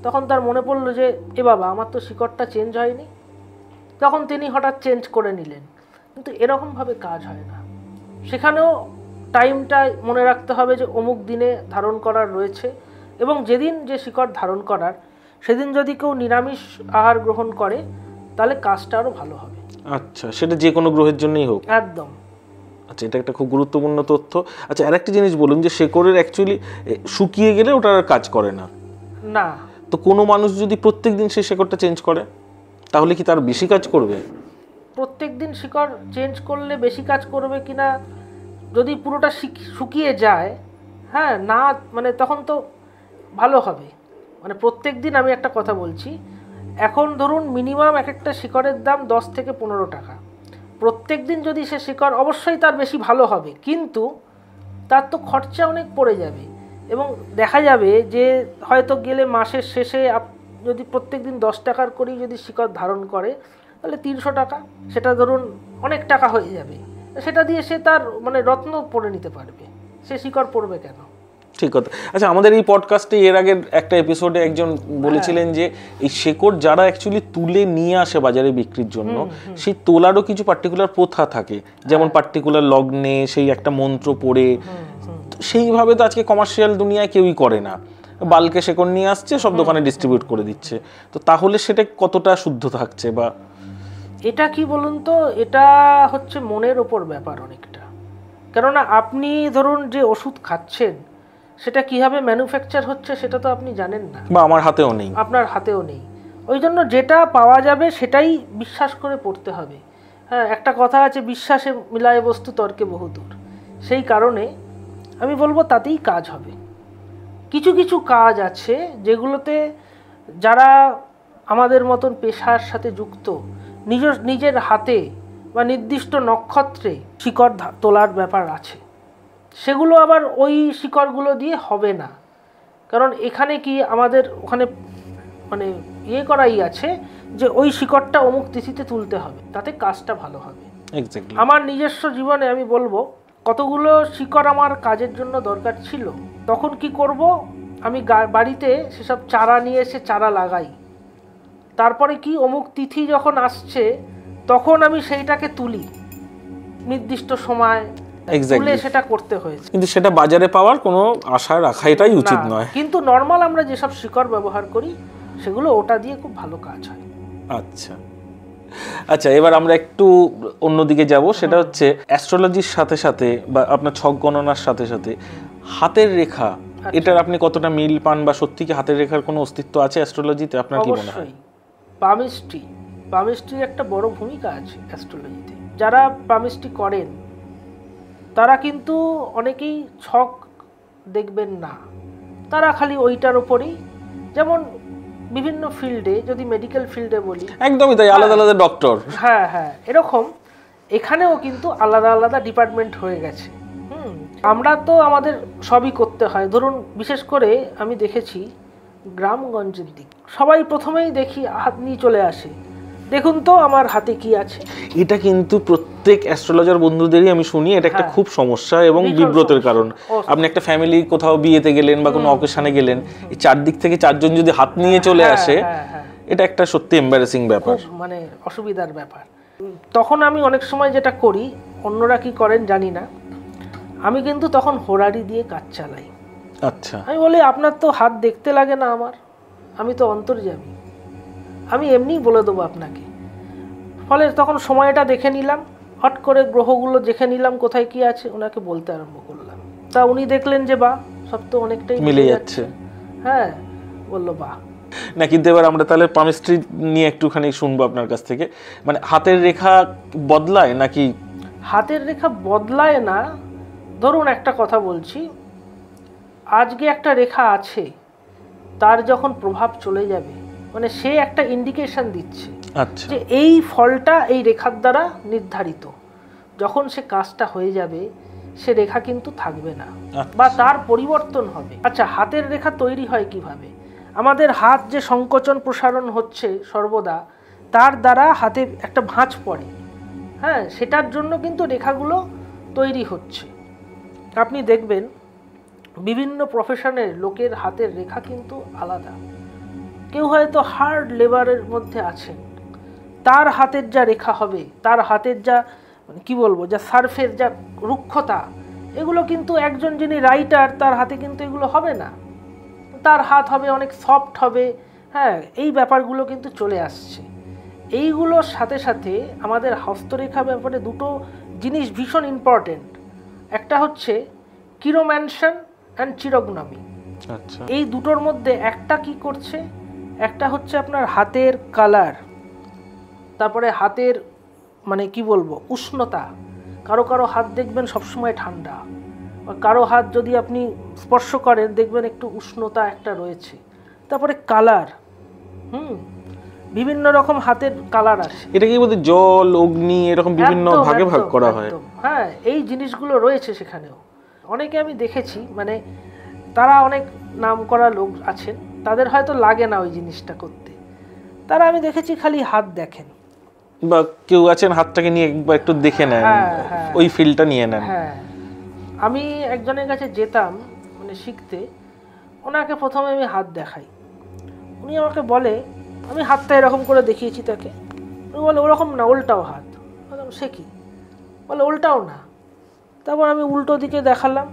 তখন তার মনে পড়লো যে এ বাবা আমার তো শিকড়টা চেঞ্জ হয়নি, তখন তিনি হঠাৎ চেঞ্জ করে নিলেন। কিন্তু এরকমভাবে কাজ হয় না। সেখানেও টাইমটা মনে রাখতে হবে যে অমুক দিনে ধারণ করার রয়েছে, এবং যেদিন যে শিকড় ধারণ করার সেদিন যদি কেউ নিরামিষ আহার গ্রহণ করে তাহলে কাজটা আরও ভালো হবে। আচ্ছা, সেটা যে কোনো গ্রহের জন্যই হোক? একদম। আচ্ছা, এটা একটা খুব গুরুত্বপূর্ণ তথ্য। আচ্ছা, আরেকটা জিনিস বলুন, যে শেকড়ের অ্যাকচুয়ালি শুকিয়ে গেলে ওটা আর কাজ করে না? না। তো কোনো মানুষ যদি প্রত্যেক দিন সেই শেকড়টা চেঞ্জ করে তাহলে কি তার বেশি কাজ করবে? প্রত্যেক দিন শিকড় চেঞ্জ করলে বেশি কাজ করবে কিনা, যদি পুরোটা শুকিয়ে যায়, হ্যাঁ না মানে তখন তো ভালো হবে। মানে প্রত্যেক দিন আমি একটা কথা বলছি, এখন ধরুন মিনিমাম একটা শিকড়ের দাম 10 থেকে 15 টাকা। প্রত্যেক দিন যদি সে শিকড়, অবশ্যই তার বেশি ভালো হবে, কিন্তু তার তো খরচা অনেক পড়ে যাবে। এবং দেখা যাবে যে হয়তো গেলে মাসের শেষে যদি প্রত্যেক দিন 10 টাকার করেই যদি শিকড় ধারণ করে তাহলে 300 টাকা, সেটা ধরুন অনেক টাকা হয়ে যাবে। সেটা দিয়ে সে তার মানে রত্ন পরে নিতে পারবে, সে শিকড় পড়বে কেন? ঠিক কথা। আচ্ছা, আমাদের এই পডকাস্টে এর আগের একটা এপিসোডে একজন বলেছিলেন যে এই শেকড় যারা অ্যাকচুয়ালি তুলে নিয়ে আসে বাজারে বিক্রির জন্য, সেই তোলারও কিছু পার্টিকুলার প্রথা থাকে, যেমন পার্টিকুলার লগ্নে সেই একটা মন্ত্র পড়ে, সেইভাবে তো আজকে কমার্শিয়াল দুনিয়ায় কেউই করে না। বাল্কে শেকড় নিয়ে আসছে, সব দোকানে ডিস্ট্রিবিউট করে দিচ্ছে। তো তাহলে সেটা কতটা শুদ্ধ থাকছে? বা এটা কি বলুন তো, এটা হচ্ছে মনের ওপর ব্যাপার অনেকটা। কেননা আপনি ধরুন যে ওষুধ খাচ্ছেন সেটা কিভাবে ম্যানুফ্যাকচার হচ্ছে সেটা তো আপনি জানেন না, বা আমার হাতেও নেই, আপনার হাতেও নেই। ওই জন্য যেটা পাওয়া যাবে সেটাই বিশ্বাস করে পড়তে হবে। হ্যাঁ, একটা কথা আছে, বিশ্বাসে মিলায় বস্তু তর্কে বহুদূর। সেই কারণে আমি বলবো তাতেই কাজ হবে। কিছু কিছু কাজ আছে যেগুলোতে যারা আমাদের মতন পেশার সাথে যুক্ত, নিজের হাতে বা নির্দিষ্ট নক্ষত্রে শিকড় তোলার ব্যাপার আছে, সেগুলো আবার ওই শিকড়গুলো দিয়ে হবে না। কারণ এখানে কি আমাদের ওখানে মানে করাই আছে যে ওই শিকড়টা অমুক তিথিতে তুলতে হবে, তাতে কাজটা ভালো হবে। আমার নিজস্ব জীবনে আমি বলবো কতগুলো শিকড় আমার কাজের জন্য দরকার ছিল, তখন কি করব, আমি বাড়িতে সেসব চারা নিয়ে এসে চারা লাগাই। তারপরে কি অমুক তিথি যখন আসছে তখন আমি সেইটাকে তুলি, নির্দিষ্ট সময় তুলে সেটা করতে হয়েছে। কিন্তু সেটা বাজারে পাওয়ার কোনো আশা রাখাটাই উচিত নয়। কিন্তু নর্মাল আমরা যেসব শিকড় ব্যবহার করি সেগুলো ওটা দিয়ে খুব ভালো কাজ হয়। আচ্ছা আচ্ছা, এবার আমরা একটু অন্যদিকে যাব, সেটা হচ্ছে অ্যাস্ট্রোলজির সাথে সাথে বা আপনার ছক গণনার সাথে সাথে হাতের রেখা, এটার আপনি কতটা মিল পান, বা সত্যি কি হাতের রেখার কোনো অস্তিত্ব আছে অ্যাস্ট্রোলজিতে? আপনার কি মনে হয়? পামিস্ট্রি একটা বড় ভূমিকা আছে অ্যাস্ট্রোলজিতে। যারা পামিস্ট্রি করেন তারা কিন্তু অনেকেই ছক দেখবেন না, তারা খালি ওইটার উপরেই, যেমন বিভিন্ন ফিল্ডে, যদি মেডিকেল ফিল্ডে বলি একদমই তাই, আলাদা আলাদা ডক্টর। হ্যাঁ হ্যাঁ, এরকম এখানেও কিন্তু আলাদা আলাদা ডিপার্টমেন্ট হয়ে গেছে। আমরা তো আমাদের সবই করতে হয়। ধরুন বিশেষ করে আমি দেখেছি গ্রামগঞ্জের দিক সবাই প্রথমেই দেখি হাত নিয়ে চলে আসে, দেখুন তো আমার হাতে কি আছে। এটা কিন্তু প্রত্যেক অ্যাস্ট্রোলজার বন্ধুদেরই আমি শুনি, এটা একটা খুব সমস্যা এবং বিব্রতের কারণ। আপনি একটা ফ্যামিলি কোথাও বিয়েতে গেলেন বা কোনো অকেশনে গেলেন, এই চারদিক থেকে চারজন যদি হাত নিয়ে চলে আসে, এটা একটা সত্যি এম্বারেসিং ব্যাপার, মানে অসুবিধার ব্যাপার। তখন আমি অনেক সময় যেটা করি, অন্যরা কি করেন জানি না, আমি কিন্তু তখন হোরারি দিয়ে কাজ চালাই। আচ্ছা, আমি বলি আপনার তো হাত দেখতে লাগে না, আমি তো অন্তর্যামী, আমি এমনিই বলে দেবো আপনাকে। ফলে তখন সময়টা দেখে নিলাম, হট করে গ্রহগুলো দেখে নিলাম কোথায় কি আছে, ওনাকে বলতে আরম্ভ করলাম। তা উনি দেখলেন যে বাহ, সব তো অনেকটাই মিলে যাচ্ছে। হ্যাঁ, বললো বাহ। না, কিন্তু এবার আমরা তাহলে পামিস্ট্রি নিয়ে একটুখানি শুনবো আপনার কাছ থেকে। মানে হাতের রেখা বদলায় নাকি? হাতের রেখা বদলায় না। ধরুন একটা কথা বলছি, আজকে একটা রেখা আছে, তার যখন প্রভাব চলে যাবে, মানে সে একটা ইন্ডিকেশন দিচ্ছে আচ্ছা, যে এই ফলটা এই রেখার দ্বারা নির্ধারিত। যখন সে কাজটা হয়ে যাবে, সে রেখা কিন্তু থাকবে না, বা তার পরিবর্তন হবে। আচ্ছা, হাতের রেখা তৈরি হয় কিভাবে? আমাদের হাত যে সংকোচন প্রসারণ হচ্ছে সর্বদা, তার দ্বারা হাতে একটা ভাঁজ পড়ে, হ্যাঁ, সেটার জন্য কিন্তু রেখাগুলো তৈরি হচ্ছে। আপনি দেখবেন বিভিন্ন প্রফেশনের লোকের হাতের রেখা কিন্তু আলাদা। কেউ হয়তো হার্ড লেবারের মধ্যে আছেন, তার হাতের যা রেখা হবে, তার হাতের যা কি বলবো, যা সার্ফের যা রুক্ষতা, এগুলো কিন্তু একজন যিনি রাইটার, তার হাতে কিন্তু এগুলো হবে না। তার হাত হবে অনেক সফট হবে, হ্যাঁ, এই ব্যাপারগুলো কিন্তু চলে আসছে। এইগুলোর সাথে সাথে আমাদের হস্তরেখা ব্যাপারে দুটো জিনিস ভীষণ ইম্পর্টেন্ট। একটা হচ্ছে কিরোম্যানশন অ্যান্ড চিরোগনমি। আচ্ছা, এই দুটোর মধ্যে একটা কি করছে, একটা হচ্ছে আপনার হাতের কালার, তারপরে হাতের মানে কি বলবো উষ্ণতা। কারো কারো হাত দেখবেন সবসময় ঠান্ডা, কারো হাত যদি আপনি স্পর্শ করেন দেখবেন একটু উষ্ণতা একটা রয়েছে। তারপরে কালার, বিভিন্ন রকম হাতের কালার আছে। এটা কি বলতে জল, অগ্নি এরকম বিভিন্ন ভাগে ভাগ করা হয়? হ্যাঁ, এই জিনিসগুলো রয়েছে সেখানেও। অনেকে আমি দেখেছি, মানে তারা অনেক নাম করা লোক আছেন, তাদের হয়তো লাগে না ওই জিনিসটা করতে, তারা আমি দেখেছি খালি হাত দেখেন, বা কেউ আছেন হাতটাকে নিয়ে একবার একটু দেখে নেন, ওই ফিলটা নিয়ে নেন। হ্যাঁ, আমি একজনের কাছে যেতাম মানে শিখতে, ওনাকে প্রথমে আমি হাত দেখাই, উনি আমাকে বলে, আমি হাতটা এরকম করে দেখিয়েছি তাকে, উনি বলে ওরকম না, উল্টাও হাত। বললাম সে কি? বলে উল্টাও না। তারপর আমি উল্টো দিকে দেখালাম,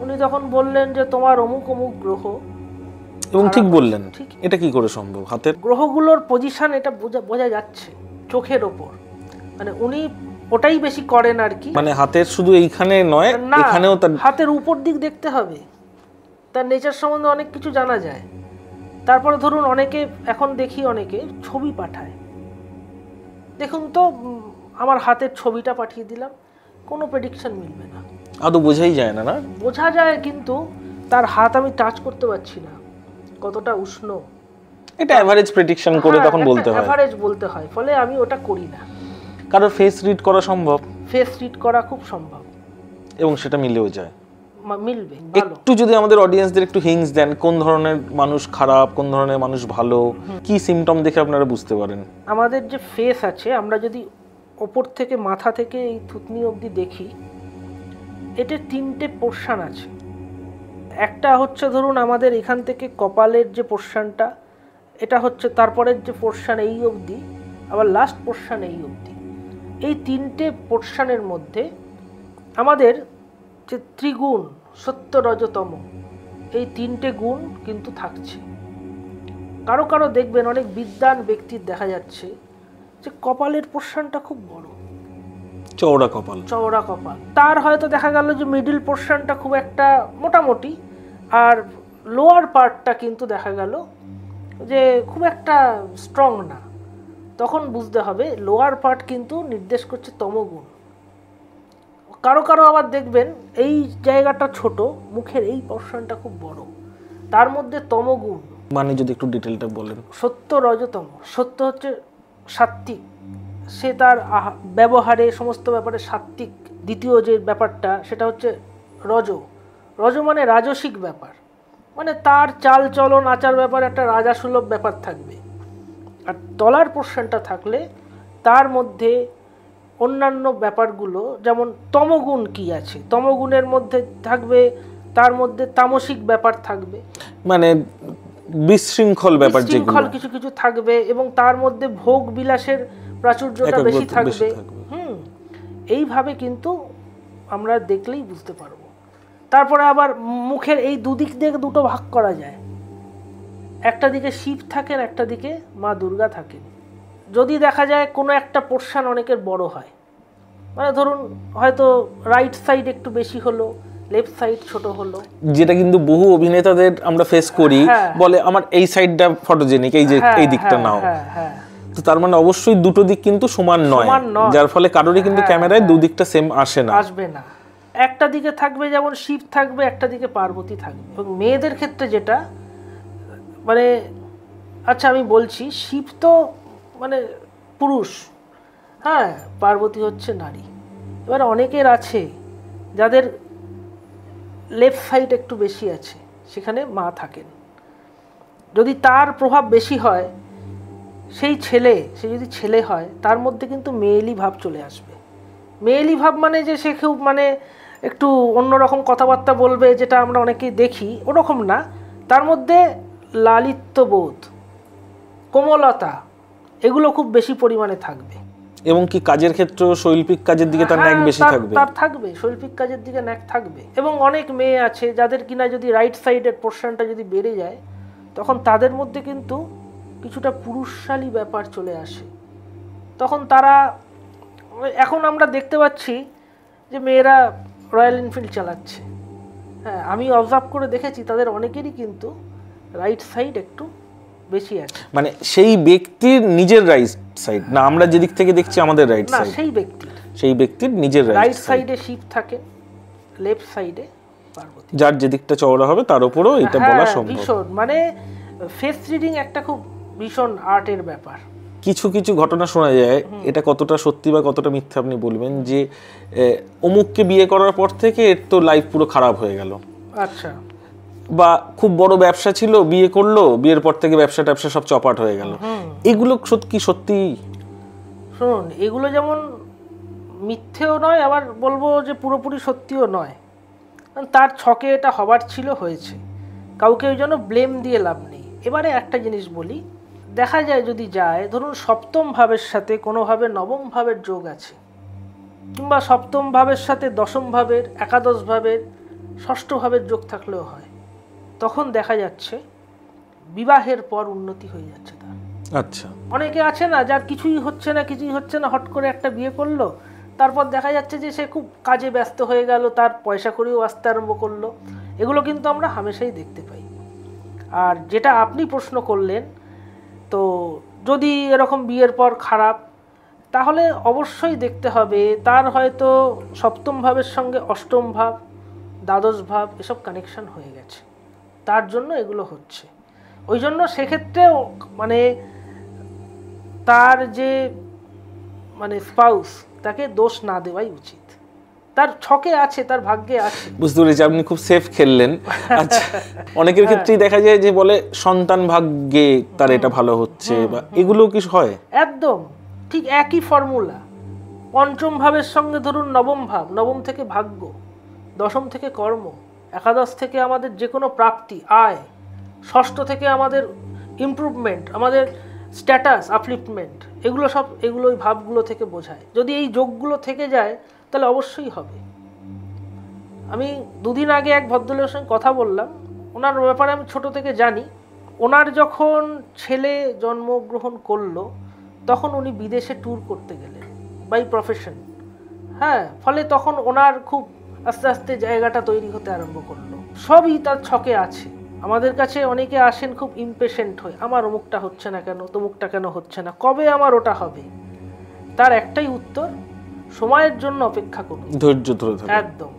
উনি তখন বললেন যে তোমার অমুক অমুক গ্রহ। এবং ঠিক বললেন, এটা কি করে সম্ভব? হাতের গ্রহগুলোর পজিশন এটা বোঝা যাচ্ছে চোখের ওপর, মানে উনি ওটাই বেশি করেন আর কি। মানে হাতের শুধু এইখানে নয়, এখানেও তার হাতের উপর দিক দেখতে হবে, তার নেচার সম্বন্ধে অনেক কিছু জানা যায়। তারপরে ধরুন অনেকে এখন দেখি অনেকে ছবি পাঠায়, দেখুন তো আমার হাতের ছবিটা পাঠিয়ে দিলাম, কোনো প্রেডিকশন মিলবে না, আদৌ বোঝাই যায় না। না, বোঝা যায় কিন্তু তার হাত আমি টাচ করতে পারছি না, কতটা উষ্ণ, এটা এভারেজ প্রেডিকশন করে তখন বলতে হয়, এভারেজ বলতে হয়। ফলে আমি ওটা করি না। কারণ ফেস রিড করা সম্ভব, ফেস রিড করা খুব সম্ভব, এবং সেটা মিলেও যায়, মিলবে। একটু যদি আমাদের অডিয়েন্সদের একটু হিংস দেন, কোন ধরনের মানুষ খারাপ, কোন ধরনের মানুষ ভালো, কি সিমটম দেখে আপনারা বুঝতে পারেন? আমাদের যে ফেস আছে, আমরা যদি ওপর থেকে মাথা থেকে এই থুতনি অবধি দেখি, এতে তিনটে পোর্শন আছে। একটা হচ্ছে ধরুন আমাদের এখান থেকে কপালের যে পোর্শনটা, এটা হচ্ছে তারপরের যে পোর্শন এই অবধি, আবার লাস্ট পোর্শন এই অবধি। এই তিনটে পোর্শনের মধ্যে আমাদের যে ত্রিগুণ, সত্য, রজতম, এই তিনটে গুণ কিন্তু থাকছে। কারো কারো দেখবেন অনেক বিদ্বান ব্যক্তির দেখা যাচ্ছে যে কপালের পোর্শনটা খুব বড়, চওড়া কপাল, চওড়া কপাল। তার হয়তো দেখা গেল যে মিডল পোর্শনটা খুব একটা মোটামুটি, আর লোয়ার পার্টটা কিন্তু দেখা গেল যে খুব একটা স্ট্রং না। তখন বুঝতে হবে লোয়ার পার্ট কিন্তু নির্দেশ করছে তমগুণ। কারো কারো আবার দেখবেন এই জায়গাটা ছোট, মুখের এই পোর্শনটা খুব বড়, তার মধ্যে তমগুণ। মানে যদি একটু ডিটেলটা বলেন। সত্য, রজতম। সত্য হচ্ছে সাত্ত্বিক, সে তার ব্যবহারে সমস্ত ব্যাপারে সাত্ত্বিক। দ্বিতীয় যে ব্যাপারটা সেটা হচ্ছে রজ, রজ মানে রাজসিক ব্যাপার, মানে তার চাল চলন আচার ব্যাপার একটা রাজাসুলভ ব্যাপার থাকবে। আর তলার পোর্শনটা থাকলে তার মধ্যে অন্যান্য ব্যাপারগুলো, যেমন তমগুণ কি আছে, তমগুণের মধ্যে থাকবে, তার মধ্যে তামসিক ব্যাপার থাকবে, মানে বিশৃঙ্খল ব্যাপার, বিশৃঙ্খল কিছু কিছু থাকবে, এবং তার মধ্যে ভোগ বিলাসের প্রাচুর্যটা বেশি থাকবে। এইভাবে কিন্তু আমরা দেখলেই বুঝতে পারবো। তারপরে আবার মুখের এই দুদিক দিয়ে দুটো ভাগ করা যায়, একটা দিকে শিব থাকেন, একটা দিকে মা দুর্গা থাকেন। যদি দেখা যায় কোনো একটা পোর্শন অনেকের বড় হয়, মানে ধরুন হয়তো রাইট সাইড একটু বেশি হলো, লেফট সাইড ছোট হলো, যেটা কিন্তু বহু অভিনেতাদের আমরা ফেস করি, বলে আমার এই সাইডটা ফটোজেনিক, এই যে এই দিকটা নাও। তো তার মানে অবশ্যই দুটো দিক কিন্তু সমান নয়, যার ফলে কারোরই কিন্তু ক্যামেরায় দুদিকটা সেম আসবে না। একটা দিকে থাকবে যেমন শিব থাকবে, একটা দিকে পার্বতী থাকবে। এবং মেয়েদের ক্ষেত্রে যেটা মানে, আচ্ছা আমি বলছি, শিব তো মানে পুরুষ, হ্যাঁ, পার্বতী হচ্ছে নারী। এবার অনেকের আছে যাদের লেফট সাইড একটু বেশি আছে, সেখানে মা থাকেন। যদি তার প্রভাব বেশি হয়, সে যদি ছেলে হয়, তার মধ্যে কিন্তু মেয়েলি ভাব চলে আসবে। মেয়েলি ভাব মানে যে সে খুব মানে একটু অন্যরকম কথাবার্তা বলবে, যেটা আমরা অনেকেই দেখি, ওরকম না। তার মধ্যে লালিত্যবোধ, কোমলতা, এগুলো খুব বেশি পরিমাণে থাকবে। এবং কি কাজের ক্ষেত্রে শৈল্পিক কাজের দিকে তার ন্যাক বেশি থাকবে, তার থাকবে শৈল্পিক কাজের দিকে ন্যাক থাকবে। এবং অনেক মেয়ে আছে যাদের কিনা যদি রাইট সাইডের পোর্শনটা যদি বেড়ে যায়, তখন তাদের মধ্যে কিন্তু কিছুটা পুরুষশালী ব্যাপার চলে আসে। তখন তারা, এখন আমরা দেখতে পাচ্ছি যে মেয়েরা রয়্যাল এনফিল্ড চালাচ্ছে, হ্যাঁ, আমি অবজার্ভ করে দেখেছি তাদের অনেকেরই কিন্তু রাইট সাইড একটু বেশি আছে। মানে সেই ব্যক্তির নিজের রাইট সাইড না, আমরা যেদিক থেকে দেখছি আমাদের রাইট সাইড, সেই ব্যক্তির নিজের রাইট সাইডে শিব থাকে, লেফট সাইডে পার্বতী। যার যেদিকটা চওড়া হবে তার উপরও এটা বলা সম্ভব। ভীষণ মানে ফেস রিডিং একটা খুব ভীষণ আর্টের ব্যাপার। কিছু কিছু ঘটনা শোনা যায়, এটা কতটা সত্যি বা কতটা মিথ্যা আপনি বলবেন, যে অমুককে বিয়ে করার পর থেকে এর তো লাইফ পুরো খারাপ হয়ে গেল। আচ্ছা। বা খুব বড় ব্যবসা ছিল, বিয়ে করলো, বিয়ের পর থেকে ব্যবসা সব চপাট হয়ে গেল। এগুলো সত্যি? শুনুন, এগুলো যেমন মিথ্যেও নয়, আবার বলবো যে পুরোপুরি সত্যিও নয়। তার ছকে এটা হবার ছিল, হয়েছে, কাউকে ওই জন্য ব্লেম দিয়ে লাভ নেই। এবারে একটা জিনিস বলি, দেখা যায় যদি যায়, ধরুন সপ্তম ভাবের সাথে কোনোভাবে নবম ভাবের যোগ আছে, কিংবা সপ্তম ভাবের সাথে দশম ভাবের, একাদশ ভাবের, ষষ্ঠ ভাবের যোগ থাকলেও হয়, তখন দেখা যাচ্ছে বিবাহের পর উন্নতি হয়ে যাচ্ছে তার। আচ্ছা। অনেকে আছে না, যার কিছুই হচ্ছে না, হট করে একটা বিয়ে করলো, তারপর দেখা যাচ্ছে যে সে খুব কাজে ব্যস্ত হয়ে গেল, তার পয়সা করেও আসতে আরম্ভ করলো। এগুলো কিন্তু আমরা হামেশাই দেখতে পাই। আর যেটা আপনি প্রশ্ন করলেন, তো যদি এরকম বিয়ের পর খারাপ, তাহলে অবশ্যই দেখতে হবে তার হয়তো সপ্তম ভাবের সঙ্গে অষ্টম ভাব, দ্বাদশ ভাব এসব কানেকশন হয়ে গেছে, তার জন্য এগুলো হচ্ছে। ওই জন্য সেক্ষেত্রে মানে তার যে মানে স্পাউস, তাকে দোষ না দেওয়াই উচিত। তার ছকে আছে, তার ভাগ্যে আছে। বুঝতে পেরেছি, আপনি খুব সেফ খেললেন। আচ্ছা, অনেকের ক্ষেত্রেই দেখা যায় যে বলে সন্তান ভাগ্যে তার এটা ভালো হচ্ছে, বা এগুলো কি হয়? একদম ঠিক একই ফর্মুলা। পঞ্চম ভাবের সঙ্গে ধরুন নবম ভাব, নবম থেকে ভাগ্য, দশম থেকে কর্ম, একাদশ থেকে আমাদের যে কোনো প্রাপ্তি, আয়, ষষ্ঠ থেকে আমাদের ইমপ্রুভমেন্ট, আমাদের স্ট্যাটাস, আপলিফটমেন্ট, এগুলো ওই ভাবগুলো থেকে বোঝায়। যদি এই যোগগুলো থেকে যায় তাহলে অবশ্যই হবে। আমি দুদিন আগে এক ভদ্রলোকের সঙ্গে কথা বললাম, ওনার ব্যাপারে আমি ছোট থেকে জানি। ওনার যখন ছেলে জন্মগ্রহণ করলো, তখন উনি বিদেশে ট্যুর করতে গেলেন বাই প্রফেশন, হ্যাঁ, ফলে তখন ওনার খুব আস্তে আস্তে জায়গাটা তৈরি হতে আরম্ভ করলো। সবই তার ছকে আছে। আমাদের কাছে অনেকে আসেন খুব ইমপেশেন্ট হয়ে, আমার অমুকটা হচ্ছে না কেন, তমুকটা কেন হচ্ছে না, কবে আমার ওটা হবে? তার একটাই উত্তর, সময়ের জন্য অপেক্ষা করুন, ধৈর্য ধরে থাকুন। একদম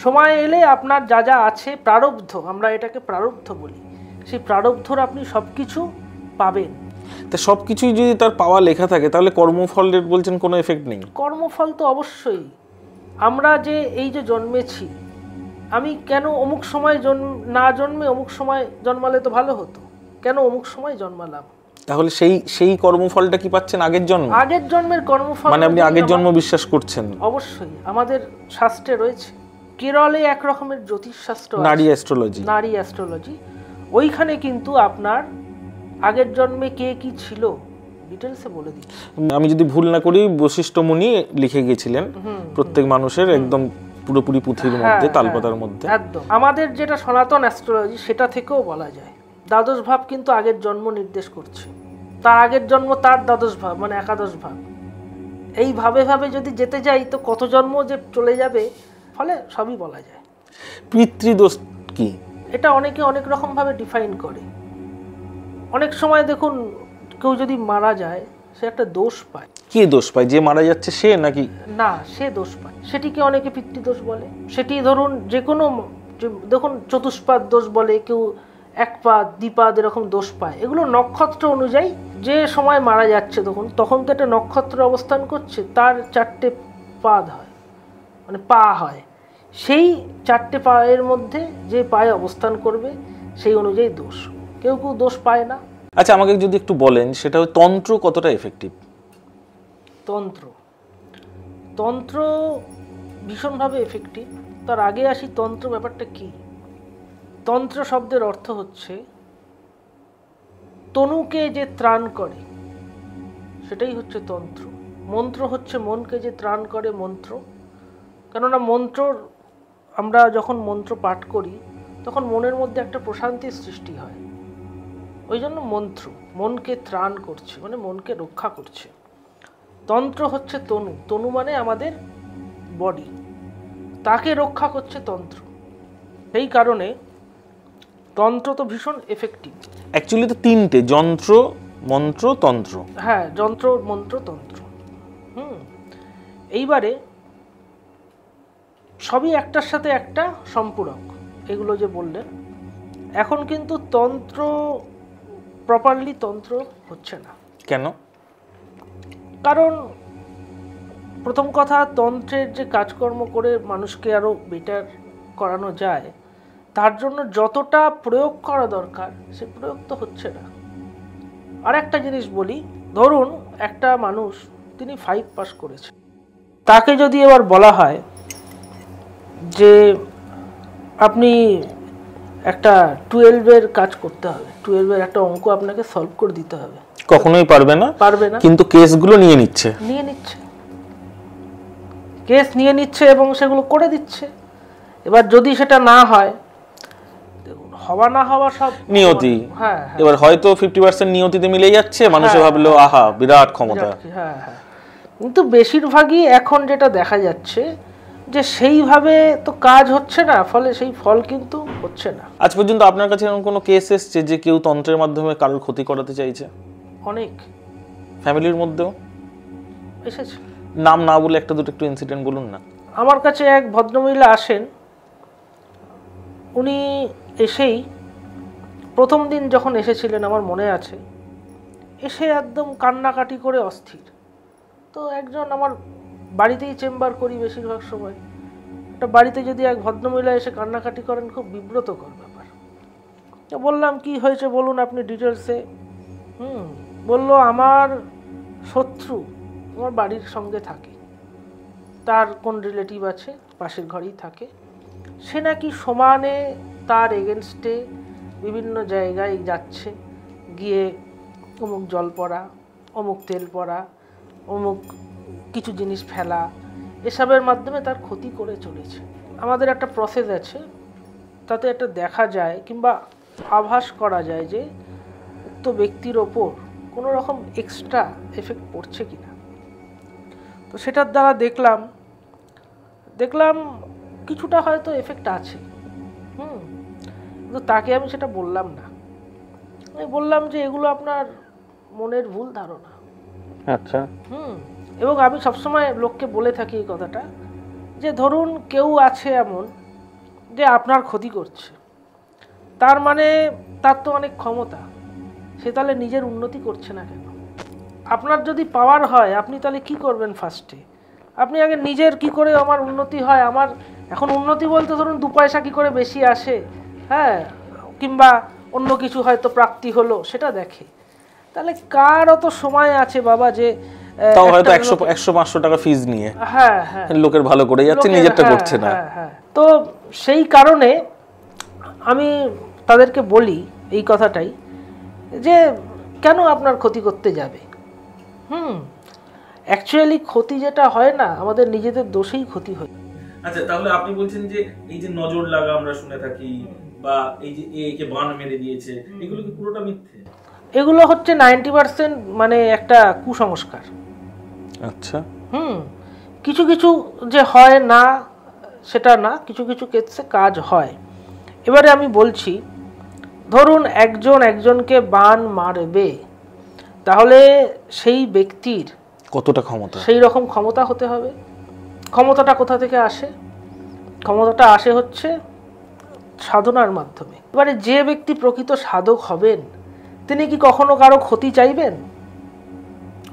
সময় এলে আপনার যা যা আছে প্রারব্ধ, আমরা এটাকে প্রারব্ধ বলি, সেই প্রারব্ধর আপনি সবকিছু পাবেন। তা সবকিছুই যদি তার পাওয়া লেখা থাকে, তাহলে কর্মফলের বলছেন কোনো এফেক্ট নেই? কর্মফল তো অবশ্যই। আমরা যে এই যে জন্মেছি, আমি কেন অমুক সময় না জন্মে অমুক সময় জন্মালে তো ভালো হতো, কেন অমুক সময় জন্মালাম? তাহলে সেই কর্মফলটা কি পাচ্ছেন আগের জন্ম? আগের জন্মের কর্মফল মানে আপনি আগের জন্ম বিশ্বাস করছেন? অবশ্যই, আমাদের শাস্ত্রে রয়েছে। কেরলে এক রকমের জ্যোতিষশাস্ত্র, নারী অ্যাস্ট্রোলজি, ওইখানে কিন্তু আপনার আগের জন্মে কে কি ছিল ডিটেলসে বলে দিচ্ছে। আমি যদি ভুল না করি বশিষ্ঠ মুনি লিখে গিয়েছিলেন প্রত্যেক মানুষের একদম পুরোপুরি পুঁথির মধ্যে, তালপাতার মধ্যে। একদম আমাদের যেটা সনাতন অ্যাস্ট্রোলজি সেটা থেকেও বলা যায় দ্বাদশ ভাব কিন্তু আগের জন্ম নির্দেশ করছে। তার আগের জন্ম তার দ্বাদশ ভাব, মানে একাদশ ভাব। এই ভাবে যদি যেতে যাই তো কত জন্ম যে চলে যাবে, ফলে সবই বলা যায়। পিতৃদোষ কি? এটা অনেকে অনেক রকম ভাবে ডিফাইন করে। অনেক সময় দেখুন কেউ যদি মারা যায় সে একটা দোষ পায়। কে দোষ পায়? যে মারা যাচ্ছে সে নাকি? না, সে দোষ পায়, সেটিকে অনেকে পিতৃদোষ বলে। সেটি ধরুন যে কোনো, দেখুন চতুষ্পাদ দোষ বলে, কেউ একপাদ দ্বিপাদ এরকম দোষ পায়। এগুলো নক্ষত্র অনুযায়ী যে সময় মারা যাচ্ছে তখন তো একটা নক্ষত্র অবস্থান করছে, তার 4টে পাদ হয়, মানে পা হয়। সেই 4টে পায়ের মধ্যে যে পায়ে অবস্থান করবে সেই অনুযায়ী দোষ। কেউ দোষ পায় না। আচ্ছা, আমাকে যদি একটু বলেন সেটা তন্ত্র কতটা এফেক্টিভ? তন্ত্র ভীষণভাবে এফেক্টিভ। তার আগে আসি তন্ত্র ব্যাপারটা কি। তন্ত্র শব্দের অর্থ হচ্ছে তনুকে যে ত্রাণ করে, সেটাই হচ্ছে তন্ত্র। মন্ত্র হচ্ছে মনকে যে ত্রাণ করে মন্ত্র। কেননা আমরা যখন মন্ত্র পাঠ করি তখন মনের মধ্যে একটা প্রশান্তির সৃষ্টি হয়। ওই জন্য মন্ত্র মনকে ত্রাণ করছে, মানে মনকে রক্ষা করছে। তন্ত্র হচ্ছে তনু মানে আমাদের বডি, তাকে রক্ষা করছে তন্ত্র। সেই কারণে তন্ত্র তো ভীষণ এফেক্টিভ। অ্যাকচুয়ালি তো 3টে: যন্ত্র, মন্ত্র, তন্ত্র। হ্যাঁ, যন্ত্র, মন্ত্র, তন্ত্র। এইবারে সবই একটার সাথে একটা সম্পূরক। এগুলো যে বললেন, এখন কিন্তু তন্ত্র প্রপারলি তন্ত্র হচ্ছে না। কেন? কারণ প্রথম কথা, তন্ত্রের যে কাজকর্ম করে মানুষকে আরো বেটার করানো যায়, তার জন্য যতটা প্রয়োগ করা দরকার সে প্রয়োগ তো হচ্ছে না। আর একটা জিনিস বলি, ধরুন একটা মানুষ তিনি 5 পাস করেছে, তাকে যদি এবার বলা হয় যে আপনি একটা 12-এর কাজ করতে হবে, 12-এর একটা অঙ্ক আপনাকে সলভ করে দিতে হবে, কখনোই পারবে না। কিন্তু কেসগুলো নিয়ে নিচ্ছে কেস নিয়ে নিচ্ছে এবং সেগুলো করে দিচ্ছে। এবার যদি সেটা না হয়, দেখুন হওয়া না হওয়া সব নিয়তি। হ্যাঁ, এবার হয়তো 50% নিয়তিতে মিলে যাচ্ছে, মানুষে ভাবলো আহা বিরাট ক্ষমতা। হ্যাঁ, কিন্তু বেশিরভাগই এখন যেটা দেখা যাচ্ছে যে সেইভাবে তো কাজ হচ্ছে না, ফলে সেই ফল কিন্তু হচ্ছে না। আজ পর্যন্ত আপনার কাছে এরকম কোনো কেস এসেছে যে কেউ তন্ত্রের মাধ্যমে কারোর ক্ষতি করাতে চাইছে? অনেক, ফ্যামিলির মধ্যেও এসেছে। নাম না বলে একটা দুটো একটু ইনসিডেন্ট বলুন না। আমার কাছে এক ভদ্রমহিলা আসেন, উনি এসেই প্রথম দিন যখন এসেছিলেন আমার মনে আছে, এসে একদম কান্নাকাটি করে অস্থির। তো একজন, আমার বাড়িতেই চেম্বার করি বেশিরভাগ সময়, একটা বাড়িতে যদি এক ভদ্রমহিলা এসে কান্নাকাটি করেন, খুব বিব্রতকর ব্যাপার। তো বললাম কি হয়েছে বলুন আপনি ডিটেলসে। বললো আমার শত্রু আমার বাড়ির সঙ্গে থাকে, তার কোন রিলেটিভ আছে পাশের ঘরেই থাকে, সে নাকি সমানে তার এগেনস্টে বিভিন্ন জায়গায় যাচ্ছে, গিয়ে অমুক জল পড়া, অমুক তেল পড়া, অমুক কিছু জিনিস ফেলা, এসবের মাধ্যমে তার ক্ষতি করে চলেছে। আমাদের একটা প্রসেস আছে, তাতে একটা দেখা যায় কিংবা আভাস করা যায় যে উক্ত ব্যক্তির ওপর কোনো রকম এক্সট্রা এফেক্ট পড়ছে কিনা। তো সেটার দ্বারা দেখলাম কিছুটা হয়তো এফেক্ট আছে। কিন্তু তাকে আমি সেটা বললাম না। আমি বললাম যে এগুলো আপনার মনের ভুল ধারণা। আচ্ছা। এবং আমি সবসময় লোককে বলে থাকি এই কথাটা, যে ধরুন কেউ আছে এমন যে আপনার ক্ষতি করছে, তার মানে তার তো অনেক ক্ষমতা, সে তাহলে নিজের উন্নতি করছে না কেন? আপনার যদি পাওয়ার হয়, আপনি তাহলে কি করবেন? ফার্স্টে আপনি আগে নিজের কি করে আমার উন্নতি হয়, আমার এখন উন্নতি বলতে ধরুন 2 পয়সা কি করে বেশি আসে, হ্যাঁ, কিংবা অন্য কিছু হয়তো প্রাপ্তি হলো সেটা দেখে। তাহলে কার অত সময় আছে বাবা যে তাও হয়তো 100-500 টাকা ফিজ নিয়ে হ্যাঁ হ্যাঁ লোকের ভালো করে যাচ্ছে, নিজেরটা করছে না। তো সেই কারণে আমি তাদেরকে বলি এই কথাটাই যে কেন আপনার ক্ষতি করতে যাবে। অ্যাকচুয়ালি ক্ষতি যেটা হয় না, আমাদের নিজেদের দোষেই ক্ষতি হয়। আচ্ছা, তাহলে আপনি বলছেন যে এই যে নজর লাগা আমরা শুনে থাকি, বা এই যে একে বান মেরে দিয়েছে, এগুলো কি পুরোটা মিথ্যে? এগুলো হচ্ছে 90% মানে একটা কুসংস্কার। আচ্ছা। কিছু কিছু যে হয় না সেটা না, কিছু কিছু ক্ষেত্রে কাজ হয়। এবারে আমি বলছি, ধরুন একজনকে বান মারবে, তাহলে সেই ব্যক্তির কতটা ক্ষমতা, সেই রকম ক্ষমতা হতে হবে। ক্ষমতাটা কোথা থেকে আসে? ক্ষমতাটা আসে হচ্ছে সাধনার মাধ্যমে। এবারে যে ব্যক্তি প্রকৃত সাধক হবেন, তিনি কি কখনো কারো ক্ষতি চাইবেন?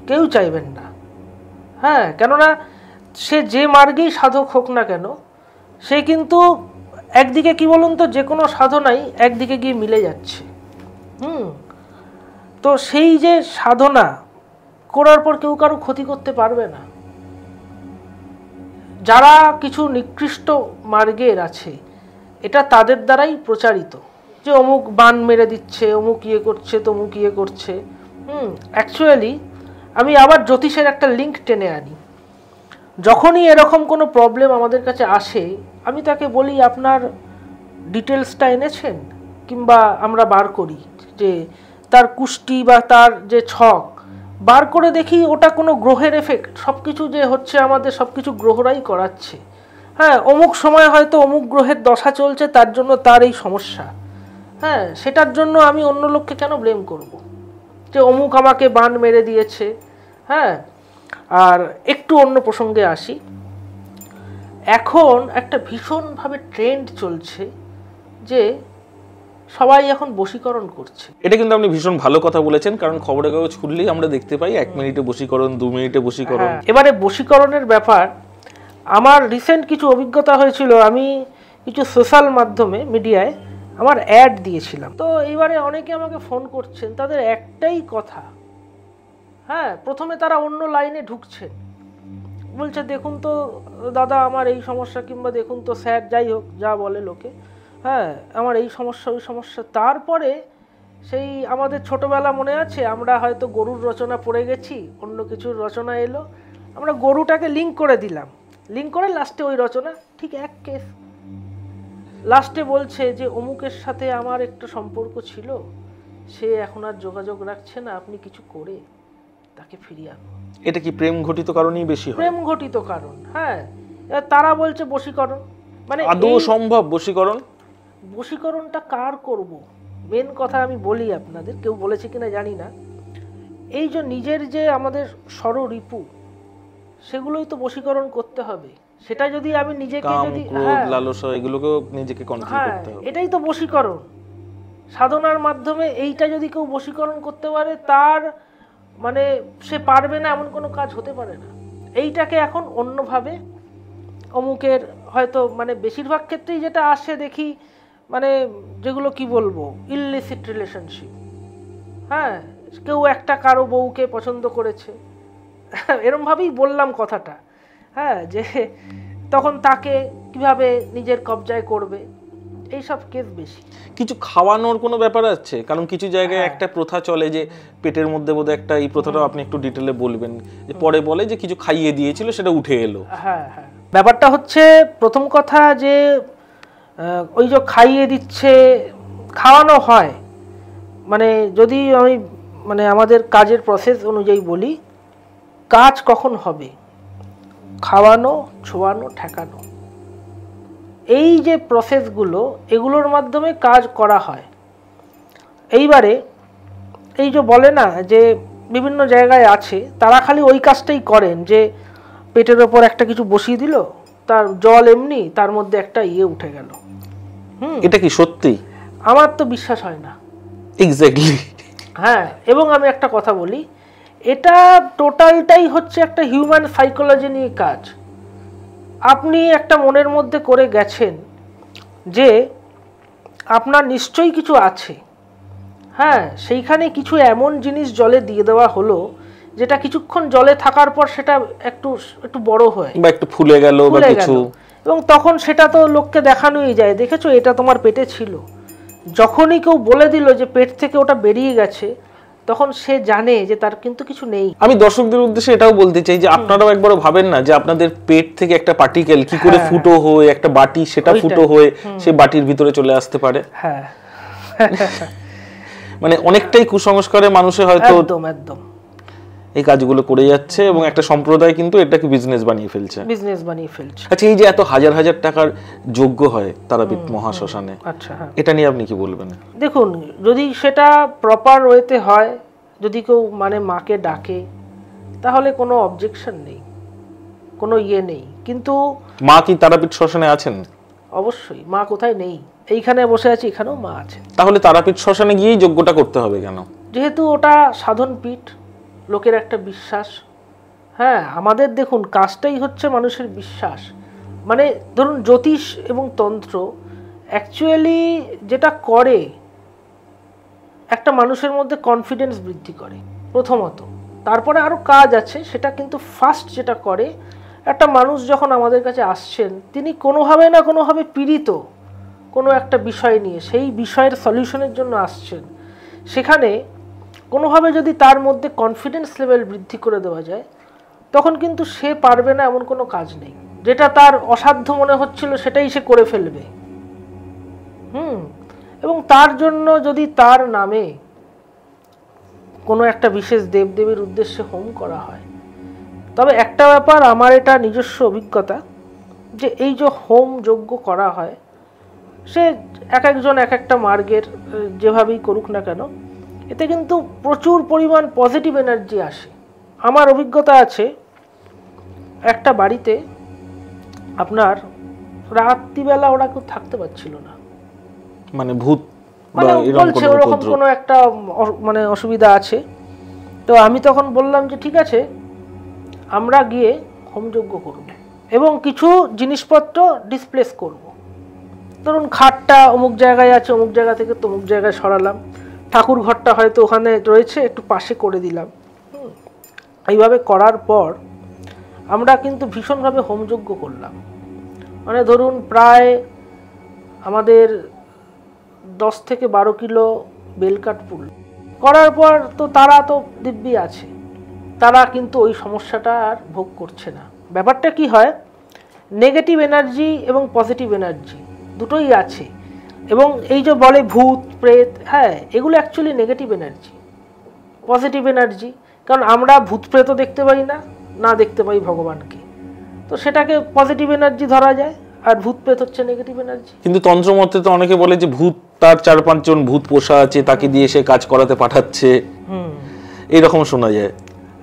কেউ চাইবেন না। হ্যাঁ, কেননা সে যে মার্গেই সাধক হোক না কেন, সে কিন্তু একদিকে কি বলুন তো, যে কোনো সাধনাই একদিকে গিয়ে মিলে যাচ্ছে। তো সেই যে সাধনা করার পর কেউ কারো ক্ষতি করতে পারবে না। যারা কিছু নিকৃষ্ট মার্গের আছে, এটা তাদের দ্বারাই প্রচারিত যে অমুক বান মেরে দিচ্ছে, অমুক ইয়ে করছে, তমুক ইয়ে করছে। অ্যাকচুয়ালি আমি আবার জ্যোতিষের একটা লিঙ্ক টেনে আনি। যখনই এরকম কোনো প্রবলেম আমাদের কাছে আসে, আমি তাকে বলি আপনার ডিটেলসটা এনেছেন, কিংবা আমরা বার করি যে তার কুষ্টি বা তার যে ছক বার করে দেখি ওটা কোনো গ্রহের এফেক্ট। সব কিছু যে হচ্ছে আমাদের সব কিছু গ্রহরাই করাচ্ছে। হ্যাঁ, অমুক সময় হয়তো অমুক গ্রহের দশা চলছে, তার জন্য তার এই সমস্যা। হ্যাঁ, সেটার জন্য আমি অন্য লোককে কেন ব্লেম করব যে অমুক আমাকে বান মেরে দিয়েছে। হ্যাঁ, আর একটু অন্য প্রসঙ্গে আসি। এখন একটা ভীষণভাবে ট্রেন্ড চলছে যে সবাই এখন বশীকরণ করছে। এটা কিন্তু আপনি ভীষণ ভালো কথা বলেছেন, কারণ খবরের কাগজ খুললেই আমরা দেখতে পাই 1 মিনিটে বশীকরণ, 2 মিনিটে বশীকরণ। এবারে বশীকরণের ব্যাপার, আমার রিসেন্ট কিছু অভিজ্ঞতা হয়েছিল। আমি কিছু সোশ্যাল মাধ্যমে মিডিয়ায় আমার অ্যাড দিয়েছিলাম। তো এইবারে অনেকে আমাকে ফোন করছেন, তাদের একটাই কথা। হ্যাঁ, প্রথমে তারা অন্য লাইনে ঢুকছেন, বলছে দেখুন তো দাদা আমার এই সমস্যা, কিংবা দেখুন তো স্যার, যাই হোক যা বলে লোকে, হ্যাঁ আমার এই সমস্যা ওই সমস্যা। তারপরে সেই আমাদের ছোটবেলা মনে আছে, আমরা হয়তো গরুর রচনা পড়ে গেছি, অন্য কিছুর রচনা এলো, আমরা গরুটাকে লিঙ্ক করে দিলাম, লিঙ্ক করে লাস্টে ওই রচনা ঠিক এক কেস। লাস্টে বলছে যে অমুকের সাথে আমার একটা সম্পর্ক ছিল, সে এখন আর যোগাযোগ রাখছে না, আপনি কিছু করে তাকে ফিরিয়ে আনো। এটা কি প্রেম ঘটিত কারণেই বেশি হয়? প্রেম ঘটিত কারণ। হ্যাঁ, তারা বলছে বশীকরণ। মানে আদৌ সম্ভব বশীকরণ? বশীকরণটা কার করব? মেন কথা আমি বলি আপনাদের, কেউ বলেছে কিনা জানি না, এই যে নিজের যে আমাদের ষড়রিপু, সেগুলোই তো বশীকরণ করতে হবে। সেটা যদি আমি নিজেকে যদি লালসা এগুলোকেও নিজেকে কন্ট্রোল করতে হবে, এটাই তো বশীকরণ। সাধনার মাধ্যমে এইটা যদি কেউ বশীকরণ করতে পারে, তার মানে সে পারবে না এমন কোনো কাজ হতে পারে না। এইটাকে এখন অন্যভাবে অমুকের হয়তো মানে বেশিরভাগ ক্ষেত্রেই যেটা আসে দেখি, মানে যেগুলো কি বলবো, ইললিসিট রিলেশনশিপ। হ্যাঁ, কেউ একটা কারো বউকে পছন্দ করেছে, এরমভাবেই বললাম কথাটা। হ্যাঁ, যে তখন তাকে কিভাবে নিজের কবজায় করবে, এইসব কেস বেশি। কিছু খাওয়ানোর কোনো ব্যাপার আছে? কারণ কিছু জায়গায় একটা প্রথা চলে যে পেটের মধ্যে বোধহয় একটা, এই প্রথাটাও আপনি একটু ডিটেলে বলবেন, যে পরে বলে যে কিছু খাইয়ে দিয়েছিল সেটা উঠে এলো। হ্যাঁ হ্যাঁ, ব্যাপারটা হচ্ছে প্রথম কথা যে ওই যে খাইয়ে দিচ্ছে, খাওয়ানো হয়, মানে যদি আমি মানে আমাদের কাজের প্রসেস অনুযায়ী বলি, কাজ কখন হবে? খাওয়ানো, ছোঁয়ানো, ঠেকানো, এই যে প্রসেসগুলো, এগুলোর মাধ্যমে কাজ করা হয়। এইবারে এই যে বলে না যে বিভিন্ন জায়গায় আছে, তারা খালি ওই কাজটাই করেন যে পেটের ওপর একটা কিছু বসিয়ে দিল, তার জল এমনি, তার মধ্যে একটা ইয়ে উঠে গেল। এটা কি সত্যি? আমার তো বিশ্বাস হয় না। এক্স্যাক্টলি। হ্যাঁ, এবং আমি একটা কথা বলি, এটা টোটালটাই হচ্ছে একটা হিউম্যান সাইকোলজি নিয়ে কাজ। আপনি একটা মনের মধ্যে করে গেছেন যে আপনার নিশ্চয়ই কিছু আছে, হ্যাঁ, সেইখানে কিছু এমন জিনিস জলে দিয়ে দেওয়া হলো যেটা কিছুক্ষণ জলে থাকার পর সেটা একটু একটু বড় হয় বা একটু ফুলে গেল বা কিছু, এবং তখন সেটা তো লোককে দেখানোই যায়, দেখেছো এটা তোমার পেটে ছিল। যখনই কেউ বলে দিল যে পেট থেকে ওটা বেরিয়ে গেছে, তখন সে জানে যে তার কিন্তু কিছু নেই। আমি দর্শকদের উদ্দেশ্যে এটাও বলতে চাই যে আপনারাও একবারও ভাবেন না যে আপনাদের পেট থেকে একটা পার্টিকেল কি করে ফুটো হয়ে একটা বাটি, সেটা ফুটো হয়ে সে বাটির ভিতরে চলে আসতে পারে। হ্যাঁ, মানে অনেকটাই কুসংস্কারে মানুষের হয়তো একদম একদম এই কাজগুলো করে যাচ্ছে এবং একটা সম্প্রদায় কিন্তু এটাকে বিজনেস বানিয়ে ফেলছে। আচ্ছা, এই যে এত হাজার হাজার টাকার যজ্ঞ হয় তারাপীঠ মহাশ্মশানে, আচ্ছা, হ্যাঁ, এটা নিয়ে আপনি কি বলবেন? দেখুন, যদি সেটা প্রপার ওয়েতে হয়, যদি কেউ মানে মাকে ডাকে, তাহলে কোনো অবজেকশন নেই, কোনো ইয়ে নেই। কিন্তু মা কি তারাপীঠ শ্মশানে আছেন? অবশ্যই। মা কোথায় নেই? এইখানে বসে আছি, এখানেও মা আছে। তাহলে তারাপীঠ শ্মশানে গিয়েই যজ্ঞটা করতে হবে কেন? যেহেতু ওটা সাধন পীঠ, লোকের একটা বিশ্বাস। হ্যাঁ, আমাদের দেখুন কাজটাই হচ্ছে মানুষের বিশ্বাস। মানে ধরুন জ্যোতিষ এবং তন্ত্র অ্যাকচুয়ালি যেটা করে, একটা মানুষের মধ্যে কনফিডেন্স বৃদ্ধি করে প্রথমত, তারপরে আরও কাজ আছে। সেটা কিন্তু ফার্স্ট যেটা করে, একটা মানুষ যখন আমাদের কাছে আসছেন, তিনি কোনোভাবে না কোনোভাবে পীড়িত কোনো একটা বিষয় নিয়ে, সেই বিষয়ের সলিউশনের জন্য আসছেন। সেখানে কোনোভাবে যদি তার মধ্যে কনফিডেন্স লেভেল বৃদ্ধি করে দেওয়া যায়, তখন কিন্তু সে পারবে না এমন কোনো কাজ নেই। যেটা তার অসাধ্য মনে হচ্ছিল সেটাই সে করে ফেলবে। এবং তার জন্য যদি তার নামে কোনো একটা বিশেষ দেবদেবীর উদ্দেশ্যে হোম করা হয়, তবে একটা ব্যাপার আমার এটা নিজস্ব অভিজ্ঞতা, যে এই যে হোম যজ্ঞ করা হয়, সে এক একজন এক একটা মার্গের যেভাবেই করুক না কেন, এতে কিন্তু প্রচুর পরিমাণ পজিটিভ এনার্জি আসে। আমার অভিজ্ঞতা আছে, একটা বাড়িতে আপনার রাত্রিবেলা ওরা কেউ থাকতে পারছিল না, মানে ভূত বলছে ওরকম কোনো একটা মানে অসুবিধা আছে। তো আমি তখন বললাম যে ঠিক আছে, আমরা গিয়ে হোমযজ্ঞ করব এবং কিছু জিনিসপত্র ডিসপ্লেস করব। ধরুন খাটটা অমুক জায়গায় আছে, অমুক জায়গা থেকে তমুক জায়গায় সরালাম, ঠাকুর ঘরটা হয়তো ওখানে রয়েছে, একটু পাশে করে দিলাম। এইভাবে করার পর আমরা কিন্তু ভীষণভাবে হোমযজ্ঞ করলাম। মানে ধরুন প্রায় আমাদের 10 থেকে 12 কিলো বেলকাঠ পুল করার পর তো তারা তো দিব্যি আছে, তারা কিন্তু ওই সমস্যাটা আর ভোগ করছে না। ব্যাপারটা কি হয়, নেগেটিভ এনার্জি এবং পজিটিভ এনার্জি দুটোই আছে। এবং এই যে বলে ভূত প্রেত, হ্যাঁ, এগুলো actually negative energy. Positive energy, কারণ আমরা ভূত প্রেতও দেখতে পাই না, না দেখতে পাই ভগবানকে, তো সেটাকে পজিটিভ এনার্জি ধরা যায়, আর ভূত প্রেত হচ্ছে নেগেটিভ এনার্জি। কিন্তু তন্ত্রমতে তো অনেকে বলে যে ভূত, তার 4-5 জন ভূত পোষা আছে, তাকে দিয়ে সে কাজ করাতে পাঠাচ্ছে, এরকম শোনা যায়।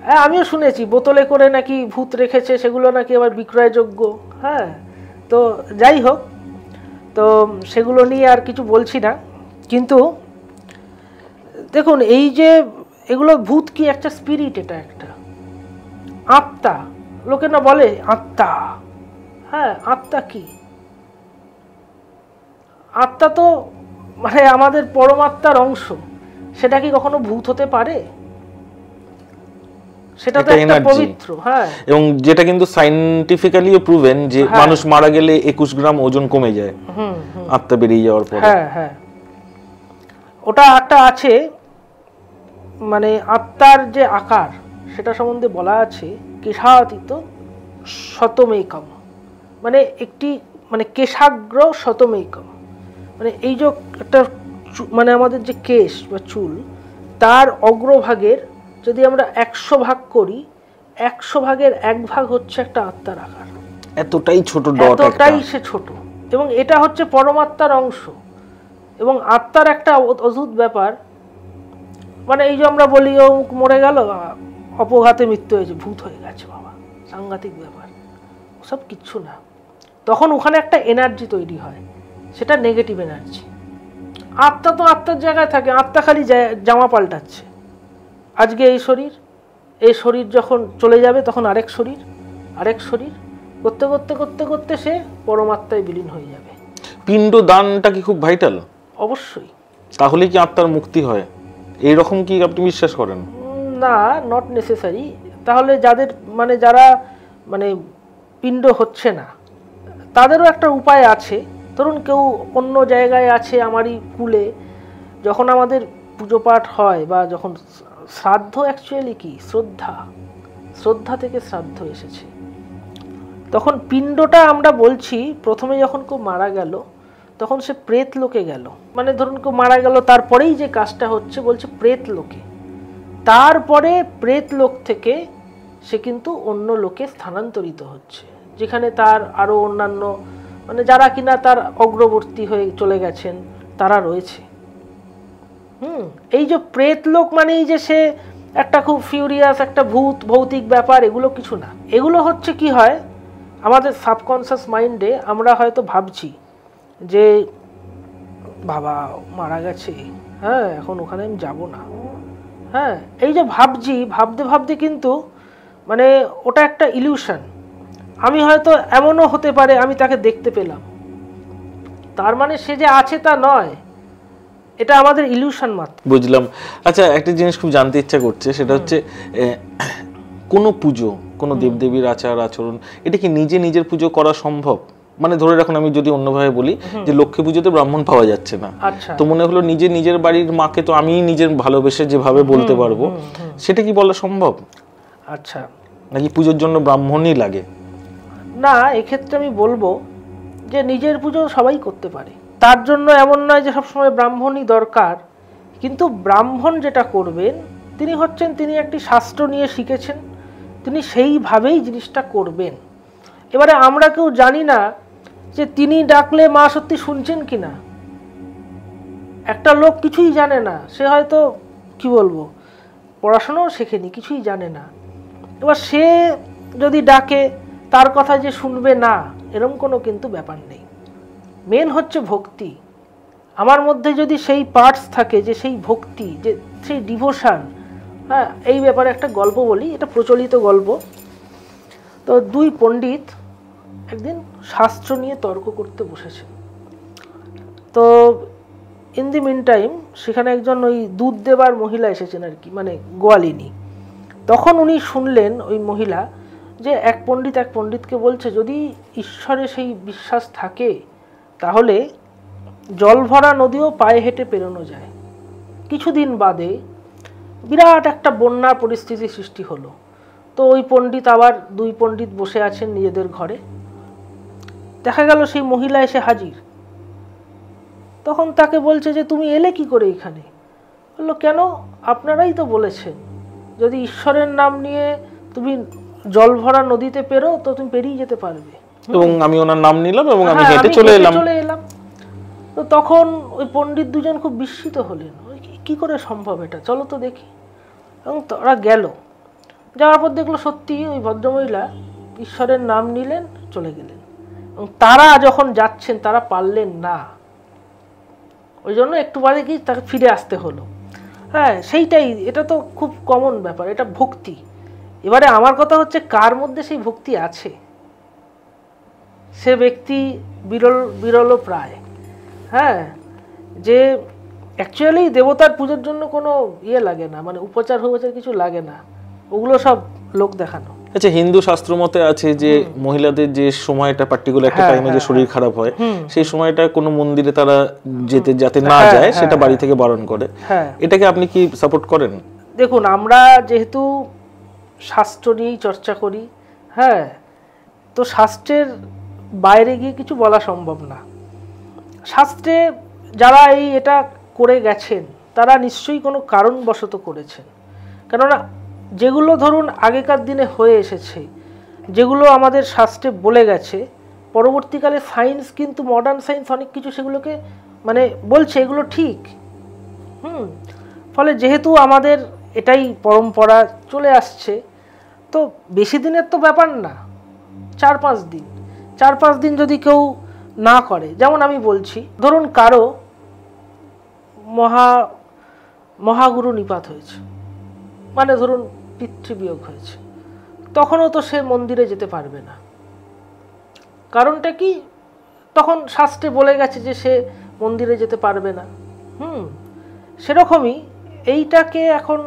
হ্যাঁ, আমিও শুনেছি বোতলে করে নাকি ভূত রেখেছে, সেগুলো নাকি আবার বিক্রয়যোগ্য। হ্যাঁ, তো যাই হোক, তো সেগুলো নিয়ে আর কিছু বলছি না। কিন্তু দেখুন, এই যে এগুলো ভূত কি একটা স্পিরিট, এটা একটা আত্মা। লোকে না বলে আত্মা, হ্যাঁ, আত্মা কি? আত্মা তো মানে আমাদের পরমাত্মার অংশ, সেটা কি কখনো ভূত হতে পারে? সেটা তো একটা পবিত্র, হ্যাঁ, এবং যেটা কিন্তু সায়েন্টিফিক্যালিও প্রুভেন যে মানুষ মারা গেলে 21 গ্রাম ওজন কমে যায় আত্মা বেরিয়ে যাওয়ার পর। হ্যাঁ হ্যাঁ, ওটা একটা আছে, মানে আত্মার যে আকার সেটা সম্বন্ধে বলা আছে কেশাতীত শতমেকম, মানে একটি মানে কেশাগ্র শতমেকম, মানে এই যে একটা মানে আমাদের যে কেশ বা চুল, তার অগ্রভাগের যদি আমরা 100 ভাগ করি, 100 ভাগের 1 ভাগ হচ্ছে একটা আত্মার আকার। এতটাই ছোট ডট, এতটাই সে ছোট, এবং এটা হচ্ছে পরমাত্মার অংশ। এবং আত্মার একটা অদ্ভুত ব্যাপার, মানে এই যে আমরা বলি ও মরে গেল, অপঘাতে মৃত্যু হয়েছে, ভূত হয়ে গেছে, বাবা সাংঘাতিক ব্যাপার, সব কিচ্ছু না। তখন ওখানে একটা এনার্জি তৈরি হয়, সেটা নেগেটিভ এনার্জি। আত্মা তো আত্মার জায়গায় থাকে, আত্মা খালি জামা পাল্টাচ্ছে। আজকে এই শরীর, এই শরীর যখন চলে যাবে তখন আরেক শরীর, আরেক শরীর, করতে করতে করতে করতে সে পরমাত্মায় বিলীন হয়ে যাবে। পিণ্ড দানটা কি খুব ভাইটাল? অবশ্যই। তাহলে কি আত্মার মুক্তি হয়, এইরকম কি আপনি বিশ্বাস করেন? না, নট নেসেসারি। তাহলে যাদের মানে যারা মানে পিণ্ড হচ্ছে না তাদেরও একটা উপায় আছে। ধরুন কেউ অন্য জায়গায় আছে আমারই কুলে, যখন আমাদের পুজো পাঠ হয় বা যখন শ্রাদ্ধ, অ্যাকচুয়ালি কি শ্রদ্ধা, শ্রদ্ধা থেকে শ্রাদ্ধ এসেছে, তখন পিণ্ডটা আমরা বলছি প্রথমে যখন কেউ মারা গেল তখন সে প্রেত লোকে গেল। মানে ধরুন কেউ মারা গেল তারপরেই যে কাজটা হচ্ছে বলছে প্রেত লোকে, তারপরে প্রেত লোক থেকে সে কিন্তু অন্য লোকে স্থানান্তরিত হচ্ছে, যেখানে তার আরও অন্যান্য মানে যারা কিনা তার অগ্রবর্তী হয়ে চলে গেছেন তারা রয়েছে। এই যে প্রেত লোক মানেই যে সে একটা খুব ফিউরিয়াস একটা ভূত ভৌতিক ব্যাপার, এগুলো কিছু না। এগুলো হচ্ছে কি হয় আমাদের সাবকনসিয়াস মাইন্ডে আমরা হয়তো ভাবছি যে বাবা মারা গেছে, হ্যাঁ এখন ওখানে আমি যাব না, হ্যাঁ এই যে ভাবছি, ভাবতে ভাবতে কিন্তু মানে ওটা একটা ইলিউশন। আমি হয়তো এমনও হতে পারে আমি তাকে দেখতে পেলাম, তার মানে সে যে আছে তা নয়, এটা আমাদের ইলিউশন মাত্র। বুঝলাম। আচ্ছা, একটা জিনিস খুব জানতে ইচ্ছা করছে, সেটা হচ্ছে কোনো পুজো, কোনো দেবদেবীর আচার আচরণ, এটা কি নিজে নিজের পুজো করা সম্ভব? মানে ধরে রাখুন আমি যদি অন্যভাবে বলি যে লক্ষ্মী পুজোতে ব্রাহ্মণ পাওয়া যাচ্ছে না, তো মনে হলো নিজের বাড়ির মাকে তো আমি নিজের ভালোবেসে যেভাবে বলতে পারবো, সেটা কি বলা সম্ভব? আচ্ছা, নাকি পুজোর জন্য ব্রাহ্মণই লাগে? না, এক্ষেত্রে আমি বলবো যে নিজের পুজো সবাই করতে পারে, তার জন্য এমন নয় যে সবসময় ব্রাহ্মণই দরকার। কিন্তু ব্রাহ্মণ যেটা করবেন তিনি হচ্ছেন, তিনি একটি শাস্ত্র নিয়ে শিখেছেন, তিনি সেইভাবেই জিনিসটা করবেন। এবারে আমরা কেউ জানি না যে তিনি ডাকলে মা সত্যি শুনছেন কিনা। একটা লোক কিছুই জানে না, সে হয়তো কি বলবো পড়াশোনাও শেখেনি, কিছুই জানে না, এবার সে যদি ডাকে তার কথা যে শুনবে না এরকম কোনো কিন্তু ব্যাপার নেই। মেন হচ্ছে ভক্তি। আমার মধ্যে যদি সেই পার্টস থাকে, যে সেই ভক্তি, যে সেই ডিভোশন, হ্যাঁ এই ব্যাপারে একটা গল্প বলি, এটা প্রচলিত গল্প। তো দুই পণ্ডিত একদিন শাস্ত্র নিয়ে তর্ক করতে বসেছেন। তো ইন দি মিন টাইম সেখানে একজন ওই দুধ দেবার মহিলা এসেছেন আর কি, মানে গোয়ালিনী। তখন উনি শুনলেন ওই মহিলা যে এক পণ্ডিতকে বলছে যদি ঈশ্বরে সেই বিশ্বাস থাকে তাহলে জল ভরা নদীও পায়ে হেঁটে পেরোনো যায়। কিছুদিন বাদে বিরাট একটা বন্যার পরিস্থিতি সৃষ্টি হলো। তো ওই পণ্ডিত আবার দুই পণ্ডিত বসে আছেন নিজেদের ঘরে, দেখা গেল সেই মহিলা এসে হাজির। তখন তাকে বলছে যে তুমি এলে কি করে এখানে? বললো কেন, আপনারাই তো বলেছেন যদি ঈশ্বরের নাম নিয়ে তুমি জল ভরা নদীতে পেরো তো তুমি পেরিয়ে যেতে পারবে, এবং আমি ওনার নাম নিলাম এবং আমি হেঁটে চলে এলাম। তো তখন ওই পণ্ডিত দুজন খুব বিস্মিত হলেন, কি করে সম্ভব এটা, চলো তো দেখি। এবং তারা গেল, যাওয়ার পর দেখলো সত্যি ওই ভদ্রমহিলা ঈশ্বরের নাম নিলেন, চলে গেলেন। এবং তারা যখন যাচ্ছেন তারা পারলেন না, ওই জন্য একটু বাদে কি তাকে ফিরে আসতে হলো। হ্যাঁ সেইটাই, এটা তো খুব কমন ব্যাপার, এটা ভক্তি। এবারে আমার কথা হচ্ছে কার মধ্যে সেই ভক্তি আছে, সে ব্যক্তি বিরল প্রায়। হ্যাঁ, যে অ্যাকচুয়ালি দেবতার পুজোর জন্য কোনো ইয়ে লাগে না, মানে উপচার কিছু লাগে না, ওগুলো সব লোক দেখানো। আচ্ছা, হিন্দু শাস্ত্র মতে আছে যে মহিলাদের যে সময়টা পার্টিকুলার একটা টাইমে যে শরীর খারাপ হয় সেই সময়টা কোনো মন্দিরে তারা যাতে না যায় সেটা বাড়ি থেকে বারণ করে, এটাকে আপনি কি সাপোর্ট করেন? দেখুন, আমরা যেহেতু শাস্ত্র নিয়েই চর্চা করি, হ্যাঁ, তো শাস্ত্রের বাইরে গিয়ে কিছু বলা সম্ভব না। শাস্ত্রে যারা এটা করে গেছেন তারা নিশ্চয়ই কোনো কারণবশত করেছেন, কেননা যেগুলো ধরুন আগেকার দিনে হয়ে এসেছে, যেগুলো আমাদের শাস্ত্রে বলে গেছে, পরবর্তীকালে সায়েন্স কিন্তু মডার্ন সায়েন্স অনেক কিছু সেগুলোকে মানে বলছে এগুলো ঠিক। ফলে যেহেতু আমাদের এটাই পরম্পরা চলে আসছে, তো বেশি দিনের তো ব্যাপার না, 4-5 দিন যদি কেউ না করে, যেমন আমি বলছি ধরুন কারো মহাগুরু নিপাত হয়েছে, মানে ধরুন পিতৃবিয়োগ হয়েছে, তখনও তো সে মন্দিরে যেতে পারবে না, কারণটা কি, তখন শাস্ত্রে বলে গেছে যে সে মন্দিরে যেতে পারবে না। সেরকমই এইটাকে এখন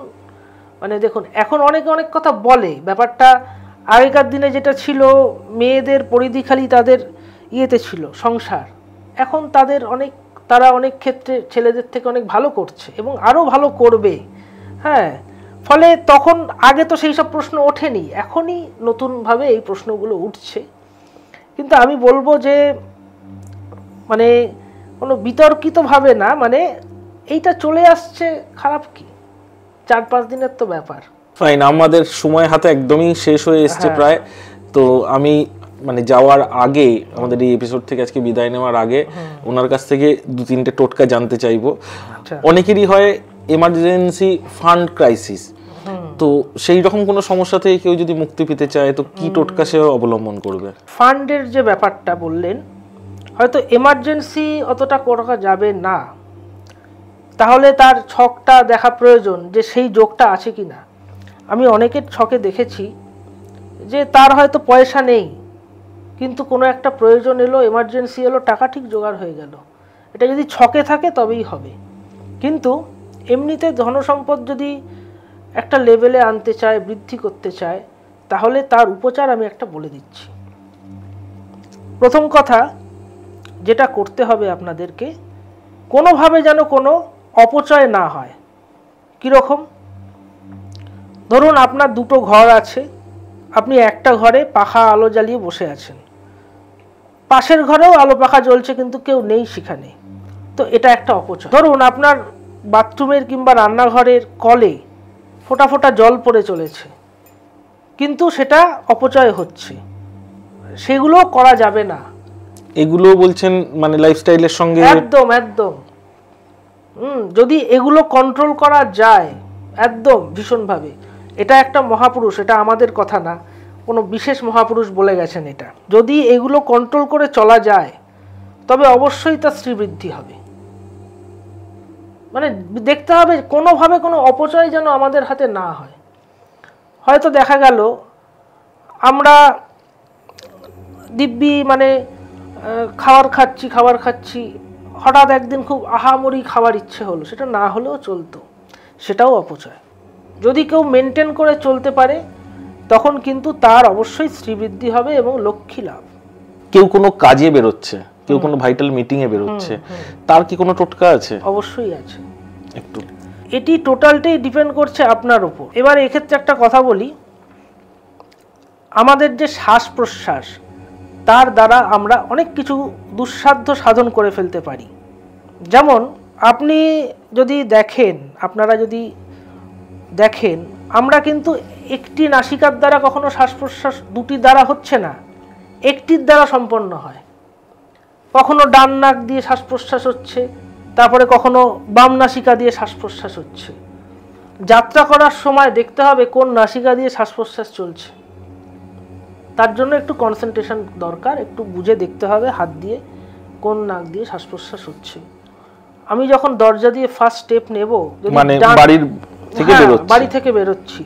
মানে দেখুন, এখন অনেকে অনেক কথা বলে, ব্যাপারটা আগেকার দিনে যেটা ছিল মেয়েদের পরিধি খালি তাদের ইয়েতে ছিল সংসার, এখন তারা অনেক ক্ষেত্রে ছেলেদের থেকে অনেক ভালো করছে এবং আরও ভালো করবে। হ্যাঁ, ফলে তখন আগে তো সেই সব প্রশ্ন ওঠেনি, এখনই নতুনভাবে এই প্রশ্নগুলো উঠছে। কিন্তু আমি বলবো যে মানে কোনো বিতর্কিতভাবে না, মানে এইটা চলে আসছে, খারাপ কি, 4-5 দিনের তো ব্যাপার। ফাইন, আমাদের সময় হাতে একদমই শেষ হয়ে এসছে প্রায়। তো আমি মানে যাওয়ার আগে, আমাদের এই এপিসোড থেকে আজকে বিদায় নেওয়ার আগে ওনার কাছ থেকে 2-3টে টোটকা জানতে চাইবো। অনেকেরই হয় এমার্জেন্সি ফান্ড ক্রাইসিস, তো সেই রকম কোনো সমস্যা থেকে কেউ যদি মুক্তি পেতে চায় তো কি টোটকা সে অবলম্বন করবে? ফান্ডের যে ব্যাপারটা বললেন, হয়তো এমার্জেন্সি অতটা করা যাবে না, তাহলে তার ছকটা দেখা প্রয়োজন যে সেই যোগটা আছে কি না। আমি অনেকের ছকে দেখেছি যে তার হয়তো পয়সা নেই, কিন্তু কোনো একটা প্রয়োজন এলো, এমার্জেন্সি এলো, টাকা ঠিক জোগাড় হয়ে গেল। এটা যদি ছকে থাকে তবেই হবে। কিন্তু এমনিতে ধনসম্পদ যদি একটা লেভেলে আনতে চায়, বৃদ্ধি করতে চায়, তাহলে তার উপচার আমি একটা বলে দিচ্ছি। প্রথম কথা যেটা করতে হবে আপনাদেরকে, কোনোভাবে যেন কোনো অপচয় না হয়। কীরকম? ধরুন আপনার 2টো ঘর আছে, আপনি একটা ঘরে পাখা আলো জ্বালিয়ে বসে আছেন, পাশের ঘরেও আলো পাখা জ্বলছে কিন্তু কেউ নেই সেখানে, তো এটা একটা অপচয়। ধরুন আপনার বাথরুমের কিংবা রান্নাঘরের কলে ফোঁটা ফোঁটা জল পড়ে চলেছে, কিন্তু সেটা অপচয় হচ্ছে, সেগুলো করা যাবে না। এগুলো বলছেন মানে লাইফস্টাইলের সঙ্গে? একদম একদম। যদি এগুলো কন্ট্রোল করা যায় একদম ভীষণভাবে, এটা একটা মহাপুরুষ, এটা আমাদের কথা না, কোনো বিশেষ মহাপুরুষ বলে গেছেন এটা, যদি এগুলো কন্ট্রোল করে চলা যায় তবে অবশ্যই তার শ্রীবৃদ্ধি হবে। মানে দেখতে হবে কোনোভাবে কোনো অপচয় যেন আমাদের হাতে না হয়। হয়তো দেখা গেল আমরা দিব্যি মানে খাবার খাচ্ছি, হঠাৎ একদিন খুব আহামরি খাবার ইচ্ছে হলো, সেটা না হলেও চলতো, সেটাও অপচয়। যদি কেউ মেনটেন করে চলতে পারে তখন কিন্তু তার অবশ্যই শ্রীবৃদ্ধি হবে এবং লক্ষ্মী লাভ। কেউ কোনো কাজে বেরোচ্ছে, কেউ কোনো ভাইটাল মিটিংয়ে বেরোচ্ছে, তার কি কোনো টোটকা আছে? অবশ্যই আছে। একটু এটি টোটালটাই ডিপেন্ড করছে আপনার উপর। এবার এক্ষেত্রে একটা কথা বলি, আমাদের যে শ্বাস প্রশ্বাস, তার দ্বারা আমরা অনেক কিছু দুঃসাধ্য সাধন করে ফেলতে পারি। যেমন আপনি যদি দেখেন, আপনারা যদি দেখেন, আমরা কিন্তু একটি নাসিকার দ্বারা কখনো শ্বাস প্রশ্বাস, 2টি দ্বারা হচ্ছে না, একটির দ্বারা সম্পন্ন হয়। কখনো ডান নাক দিয়ে শ্বাস প্রশ্বাস হচ্ছে, তারপরে কখনো বাম নাসিকা দিয়ে শ্বাস প্রশ্বাস হচ্ছে। যাত্রা করার সময় দেখতে হবে কোন নাসিকা দিয়ে শ্বাস প্রশ্বাস চলছে, তার জন্য একটু কনসেন্ট্রেশন দরকার, একটু বুঝে দেখতে হবে হাত দিয়ে কোন নাক দিয়ে শ্বাস প্রশ্বাস হচ্ছে। আমি যখন দরজা দিয়ে ফার্স্ট স্টেপ নেব, মানে বাড়ি থেকে বেরোচ্ছি,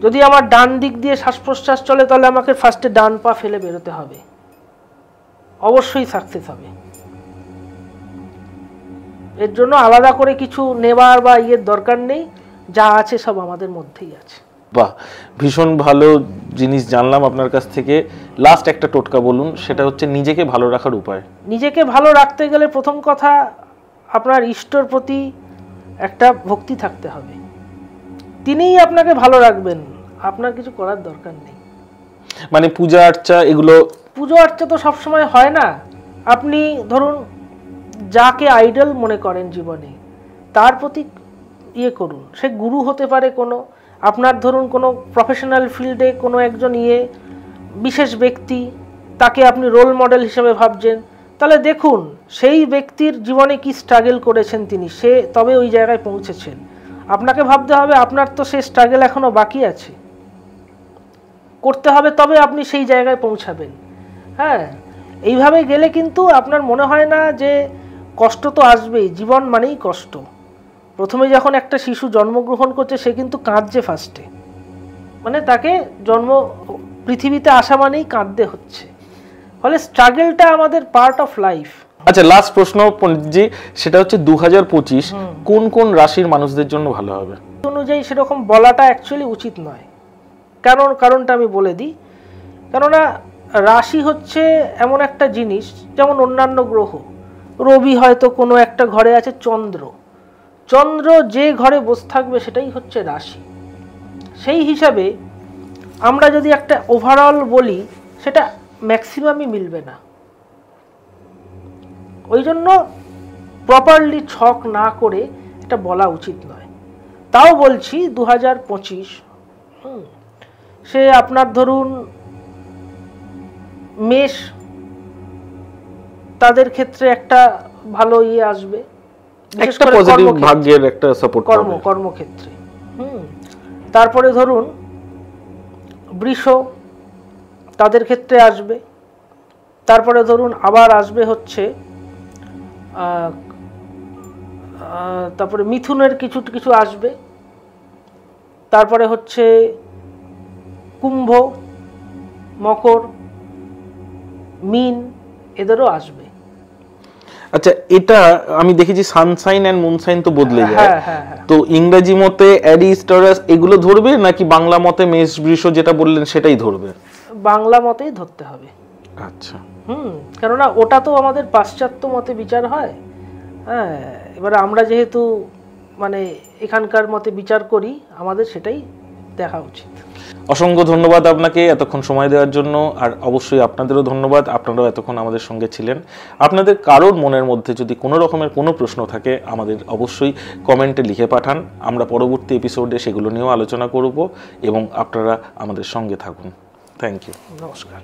যদি আমার ডান দিক দিয়ে শ্বাস প্রশ্বাস চলে তাহলে আমাকে ফার্স্টে ডান পা ফেলে বেরোতে হবে, অবশ্যই সাকসেস হবে। এর জন্য আলাদা করে কিছু নেবার বা ইয়ের দরকার নেই, যা আছে সব আমাদের মধ্যেই আছে। বাহ, ভীষণ ভালো জিনিস জানলাম আপনার কাছ থেকে। লাস্ট একটা টোটকা বলুন, সেটা হচ্ছে নিজেকে ভালো রাখার উপায়। নিজেকে ভালো রাখতে গেলে প্রথম কথা আপনার ইষ্টর প্রতি একটা ভক্তি থাকতে হবে, তিনিই আপনাকে ভালো রাখবেন, আপনার কিছু করার দরকার নেই। মানে পূজা আর্চা, এগুলো পুজো আর্চা তো সবসময় হয় না। আপনি ধরুন যাকে আইডল মনে করেন জীবনে, তার প্রতি ইয়ে করুন। সে গুরু হতে পারে কোনো, আপনার ধরুন কোনো প্রফেশনাল ফিল্ডে কোনো একজন বিশেষ ব্যক্তি, তাকে আপনি রোল মডেল হিসেবে ভাবছেন, তাহলে দেখুন সেই ব্যক্তির জীবনে কি স্ট্রাগল করেছেন তিনি, সে তবে ওই জায়গায় পৌঁছেছেন। আপনাকে ভাবতে হবে আপনার তো সেই স্ট্রাগল এখনো বাকি আছে, করতে হবে, তবে আপনি সেই জায়গায় পৌঁছাবেন। হ্যাঁ, এইভাবে গেলে কিন্তু আপনার মনে হয় না যে কষ্ট তো আসবেই, জীবন মানেই কষ্ট। প্রথমে যখন একটা শিশু জন্মগ্রহণ করছে সে কিন্তু কাঁদছে ফার্স্টে, মানে তাকে পৃথিবীতে আসা মানেই কাঁদতে হচ্ছে। ফলে স্ট্রাগলটা আমাদের পার্ট অফ লাইফ। আচ্ছা, লাস্ট প্রশ্ন পণ্ডিতজি, সেটা হচ্ছে 2025 কোন কোন রাশির মানুষদের জন্য ভালো হবে? অনুযায়ী সেরকম বলাটা অ্যাকচুয়ালি উচিত নয়, কারণটা আমি বলে দিই। কেননা রাশি হচ্ছে এমন একটা জিনিস, যেমন অন্যান্য গ্রহ, রবি হয়তো কোনো একটা ঘরে আছে, চন্দ্র যে ঘরে বসে থাকবে সেটাই হচ্ছে রাশি। সেই হিসাবে আমরা যদি একটা ওভারঅল বলি, সেটা ম্যাক্সিমামই মিলবে না। ওই জন্য প্রপারলি ছক না করে এটা বলা উচিত নয়। তাও বলছি 2025 সে আপনার ধরুন মেষ, তাদের ক্ষেত্রে একটা ভালো আসবে, একটা পজিটিভ ভাগ্যের একটা সাপোর্ট কর্মক্ষেত্রে। তারপরে ধরুন বৃষ, তাদের ক্ষেত্রে আসবে। তারপরে ধরুন আবার আসবে হচ্ছে তারপরে মিথুনের কিছু আসবে। তারপরে হচ্ছে কুম্ভ, মকর, মীন, এদেরও আসবে। আচ্ছা, এটা আমি দেখেছি সানসাইন এন্ড মুনসাইন তো বদলে যায়, তো ইংরেজি মতে অ্যারিস টরাস এগুলো ধরবে নাকি বাংলা মতে মেষ বৃষ যেটা বললেন সেটাই ধরবে? বাংলা মতেই ধরতে হবে। আচ্ছা, কেননা ওটা তো আমাদের পাশ্চাত্য মতে বিচার হয়। হ্যাঁ, এবারে আমরা যেহেতু মানে এখানকার মতে বিচার করি, আমাদের সেটাই দেখা উচিত। অসংখ্য ধন্যবাদ আপনাকে এতক্ষণ সময় দেওয়ার জন্য, আর অবশ্যই আপনাদেরও ধন্যবাদ, আপনারাও এতক্ষণ আমাদের সঙ্গে ছিলেন। আপনাদের কারোর মনের মধ্যে যদি কোনো রকমের কোনো প্রশ্ন থাকে, আমাদের অবশ্যই কমেন্টে লিখে পাঠান। আমরা পরবর্তী এপিসোডে সেগুলো নিয়েও আলোচনা করব, এবং আপনারা আমাদের সঙ্গে থাকুন। Thank you. নমস্কার।